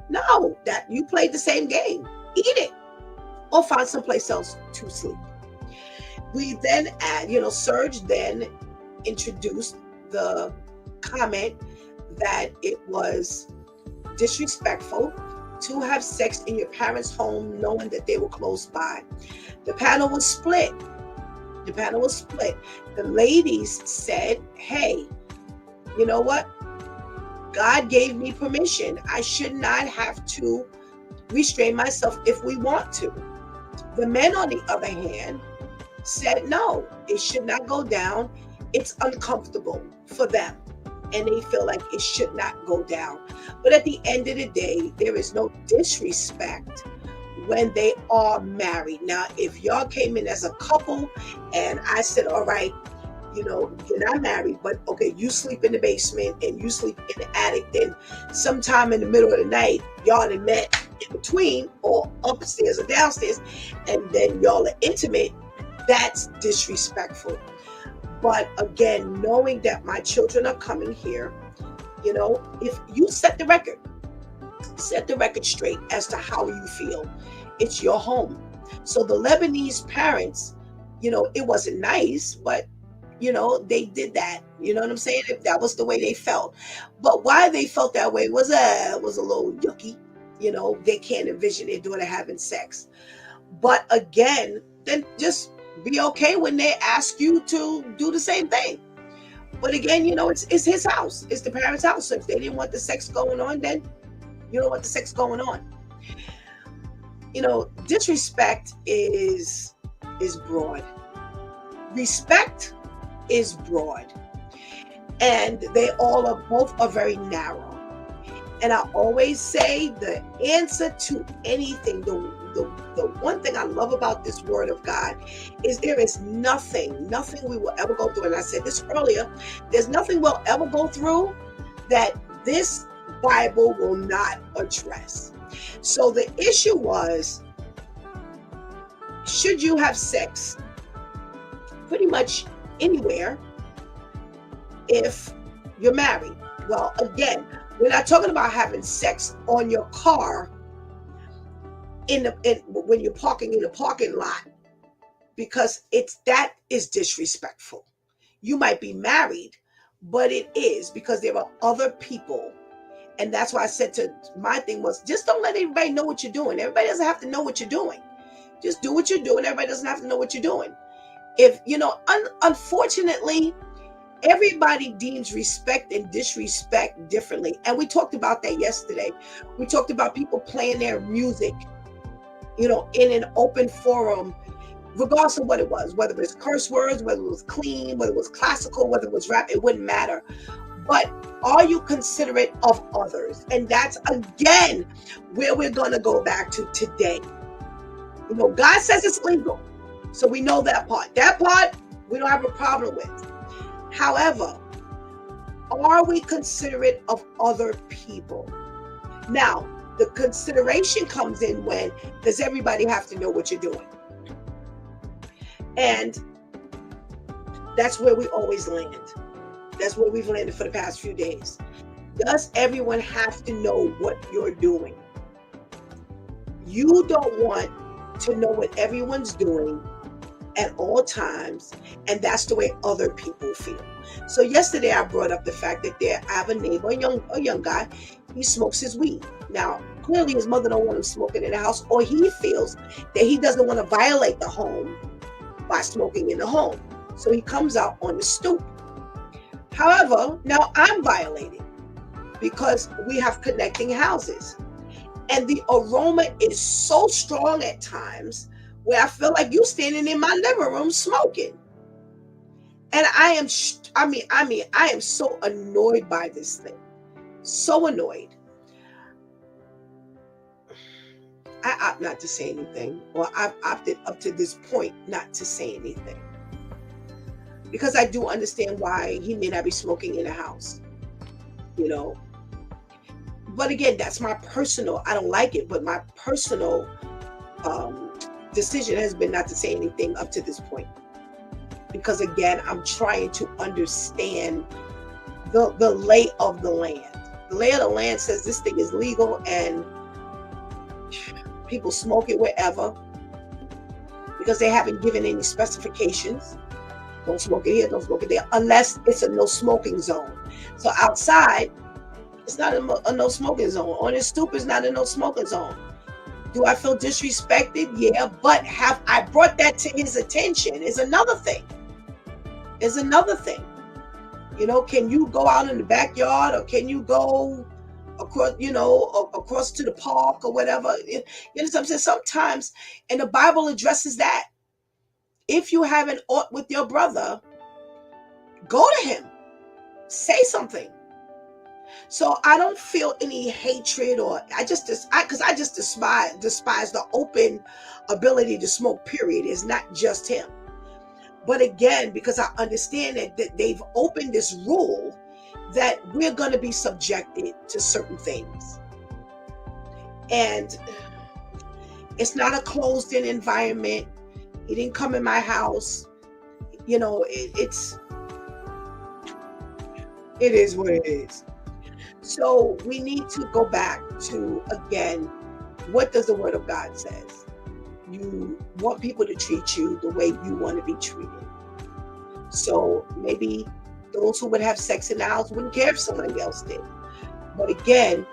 No, that you played the same game. Eat it or find someplace else to sleep. We then add, you know, Serge then introduced the comment that it was disrespectful to have sex in your parents' home knowing that they were close by. The panel was split. The panel was split. The ladies said, hey, you know what? God gave me permission. I should not have to restrain myself if we want to. The men, on the other hand, said no, it should not go down. It's uncomfortable for them, and they feel like it should not go down. But at the end of the day, there is no disrespect when they are married. Now, if y'all came in as a couple and I said, all right, you know, you're not married, but okay, you sleep in the basement and you sleep in the attic, then sometime in the middle of the night, y'all done met in between or upstairs or downstairs, and then y'all are intimate, that's disrespectful. But again, knowing that my children are coming here, you know, if you set the record straight as to how you feel. It's your home. So the Lebanese parents, you know, it wasn't nice, but you know, they did that. You know what I'm saying? If that was the way they felt. But why they felt that way was a little yucky. You know, they can't envision their daughter having sex. But again, then just be okay when they ask you to do the same thing. But again, you know, it's his house. It's the parents' house. So if they didn't want the sex going on, then you don't want the sex going on. You know, disrespect is broad. Respect is broad. And they all are both are very narrow. And I always say the answer to anything, the one thing I love about this word of God is there is nothing we will ever go through. And I said this earlier, there's nothing we'll ever go through that this Bible will not address. So the issue was, should you have sex pretty much anywhere if you're married? Well, again, we're not talking about having sex on your car when you're parking in the parking lot, because that is disrespectful. You might be married, but it is because there are other people. And that's why I said my thing was, just don't let everybody know what you're doing. Everybody doesn't have to know what you're doing. Just do what you're doing. Everybody doesn't have to know what you're doing. If, you know, unfortunately, everybody deems respect and disrespect differently. And we talked about that yesterday. We talked about people playing their music, you know, in an open forum, regardless of what it was, whether it was curse words, whether it was clean, whether it was classical, whether it was rap, it wouldn't matter. But are you considerate of others? And that's, again, where we're going to go back to today. You know, God says it's legal. So we know that part. That part, we don't have a problem with. However, are we considerate of other people? Now, the consideration comes in when, does everybody have to know what you're doing? And that's where we always land. That's where we've landed for the past few days. Does everyone have to know what you're doing? You don't want to know what everyone's doing at all times, and that's the way other people feel. So yesterday I brought up the fact that I have a neighbor, a young guy, he smokes his weed. Now, clearly his mother don't want him smoking in the house, or he feels that he doesn't want to violate the home by smoking in the home. So he comes out on the stoop. However, now I'm violating because we have connecting houses. And the aroma is so strong at times where I feel like you standing in my living room smoking. And I am so annoyed by this thing. So annoyed. I opt not to say anything, or I've opted up to this point not to say anything. Because I do understand why he may not be smoking in the house, you know. But again, that's my personal, I don't like it, but my personal decision has been not to say anything up to this point. Because again, I'm trying to understand the lay of the land. The lay of the land says this thing is legal and people smoke it wherever because they haven't given any specifications. Don't smoke it here, don't smoke it there, unless it's a no smoking zone. So outside, It's not a no smoking zone. On his stoop is not a no smoking zone. Do I feel disrespected? Yeah, but have I brought that to his attention is another thing. Is another thing. You know, can you go out in the backyard, or can you go across, you know, across to the park or whatever? You know what I'm saying? Sometimes, and the Bible addresses that. If you have an ought with your brother, go to him. Say something. So I don't feel any hatred, or because I just despise the open ability to smoke, period. It's not just him. But again, because I understand that they've opened this rule that we're going to be subjected to certain things. And it's not a closed-in environment. He didn't come in my house. You know, it is what it is. So we need to go back to, again, what does the Word of God says? You want people to treat you the way you want to be treated. So maybe those who would have sex in the house wouldn't care if somebody else did. But again,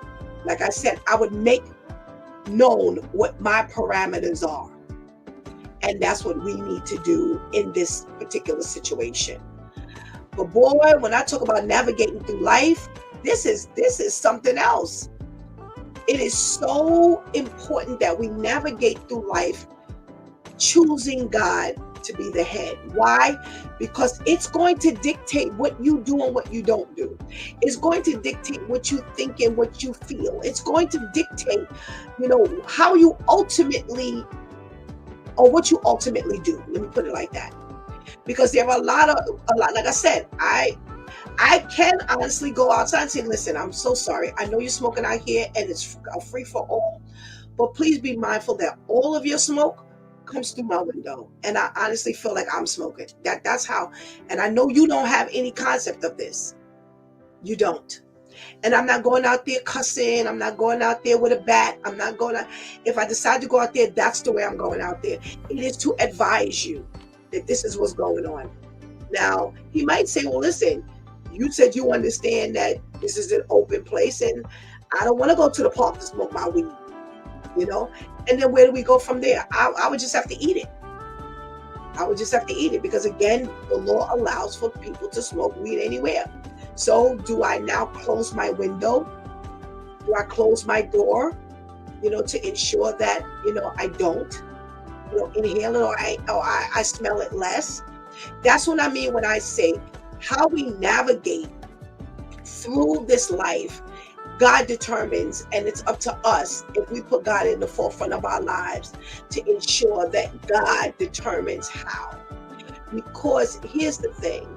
like I said, I would make known what my parameters are. And that's what we need to do in this particular situation. But boy, when I talk about navigating through life, this is something else. It is so important that we navigate through life choosing God to be the head. Why? Because it's going to dictate what you do and what you don't do. It's going to dictate what you think and what you feel. It's going to dictate, you know, how you ultimately, or what you ultimately do. Let me put it like that. Because there are a lot, like I said, I can honestly go outside and say, listen, I'm so sorry. I know you're smoking out here and it's a free for all, but please be mindful that all of your smoke comes through my window. And I honestly feel like I'm smoking. That's how, and I know you don't have any concept of this. You don't. And I'm not going out there cussing. I'm not going out there with a bat. I'm not going out. If I decide to go out there, that's the way I'm going out there. It is to advise you that this is what's going on. Now, he might say, well, listen, you said you understand that this is an open place and I don't want to go to the park to smoke my weed, you know? And then where do we go from there? I would just have to eat it. I would just have to eat it because, again, the law allows for people to smoke weed anywhere. So do I now close my window? Do I close my door, you know, to ensure that, you know, I don't, you know, inhale it or I smell it less? That's what I mean when I say how we navigate through this life. God determines, and it's up to us if we put God in the forefront of our lives to ensure that God determines how. Because here's the thing,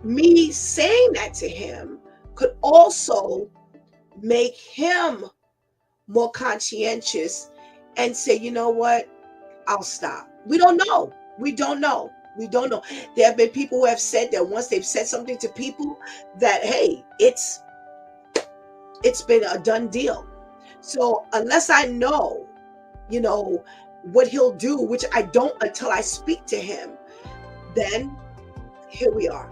me saying that to him could also make him more conscientious and say, you know what, I'll stop. We don't know. We don't know. We don't know. There have been people who have said that once they've said something to people that, hey, it's been a done deal. So unless I know, you know, what he'll do, which I don't until I speak to him, then here we are.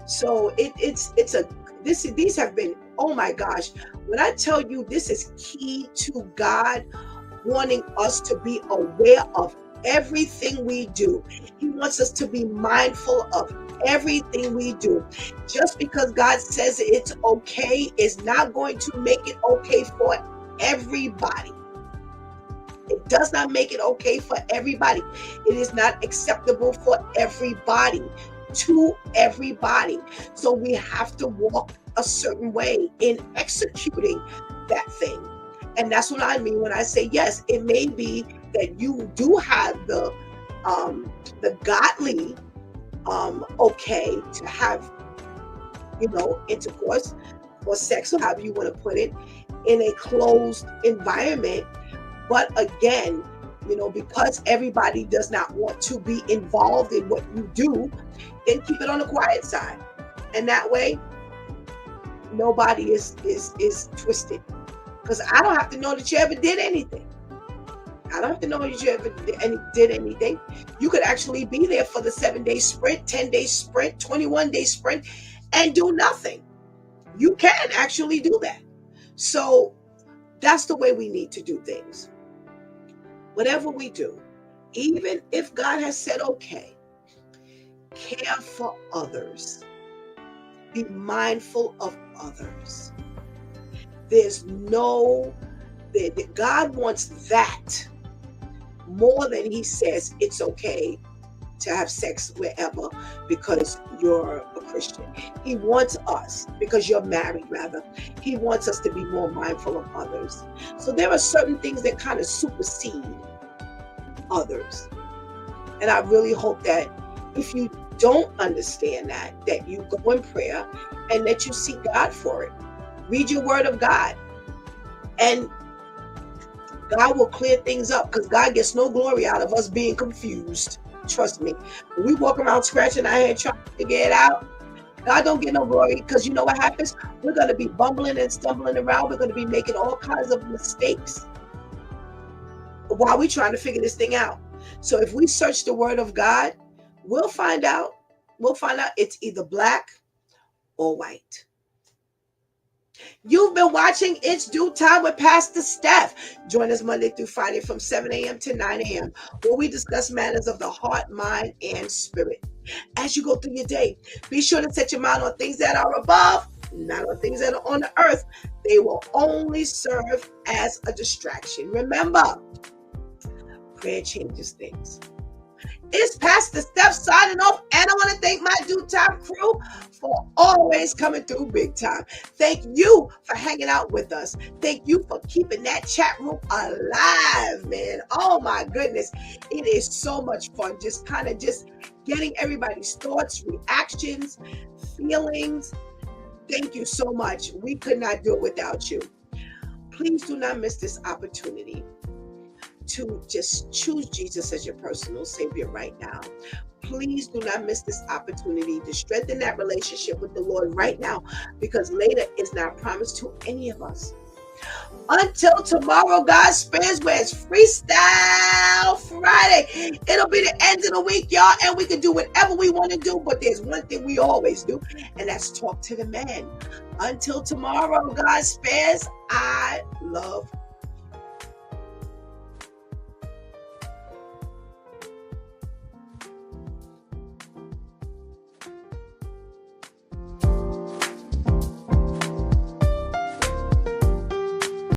So these have been, oh my gosh, when I tell you this is key to God wanting us to be aware of everything we do. He wants us to be mindful of everything we do. Just because God says it's okay is not going to make it okay for everybody. It does not make it okay for everybody. It is not acceptable for everybody, to everybody. So we have to walk a certain way in executing that thing. And that's what I mean when I say, yes, it may be that you do have the godly okay to have, you know, intercourse or sex, or however you want to put it, in a closed environment. But again, you know, because everybody does not want to be involved in what you do, then keep it on the quiet side. And that way, nobody is twisted. Because I don't have to know that you ever did anything. I don't have to know that you ever did anything. You could actually be there for the 7-day sprint, 10-day sprint, 21-day sprint, and do nothing. You can actually do that. So that's the way we need to do things. Whatever we do, even if God has said, okay, care for others, be mindful of others. There's no, God wants that more than he says it's okay to have sex wherever because you're a Christian. He wants us, because you're married rather, he wants us to be more mindful of others. So there are certain things that kind of supersede others. And I really hope that if you don't understand that you go in prayer and that you seek God for it. Read your word of God. And God will clear things up, because God gets no glory out of us being confused. Trust me. When we walk around scratching our head trying to figure it out, God don't get no glory, because you know what happens? We're going to be bumbling and stumbling around. We're going to be making all kinds of mistakes while we're trying to figure this thing out. So if we search the word of God, we'll find out. We'll find out it's either black or white. You've been watching It's Due Time with Pastor Steph. Join us Monday through Friday from 7 a.m. to 9 a.m. where we discuss matters of the heart, mind, and spirit. As you go through your day, be sure to set your mind on things that are above, not on things that are on the earth. They will only serve as a distraction. Remember, prayer changes things. It's Pastor Steph signing off, and I want to thank my Due Time crew for always coming through big time. Thank you for hanging out with us. Thank you for keeping that chat room alive, man. Oh my goodness. It is so much fun just getting everybody's thoughts, reactions, feelings. Thank you so much. We could not do it without you. Please do not miss this opportunity to just choose Jesus as your personal Savior right now. Please do not miss this opportunity to strengthen that relationship with the Lord right now, because later is not promised to any of us. Until tomorrow, God spares, where it's Freestyle Friday. It'll be the end of the week, y'all, and we can do whatever we want to do, but there's one thing we always do, and that's talk to the man. Until tomorrow, God spares. I love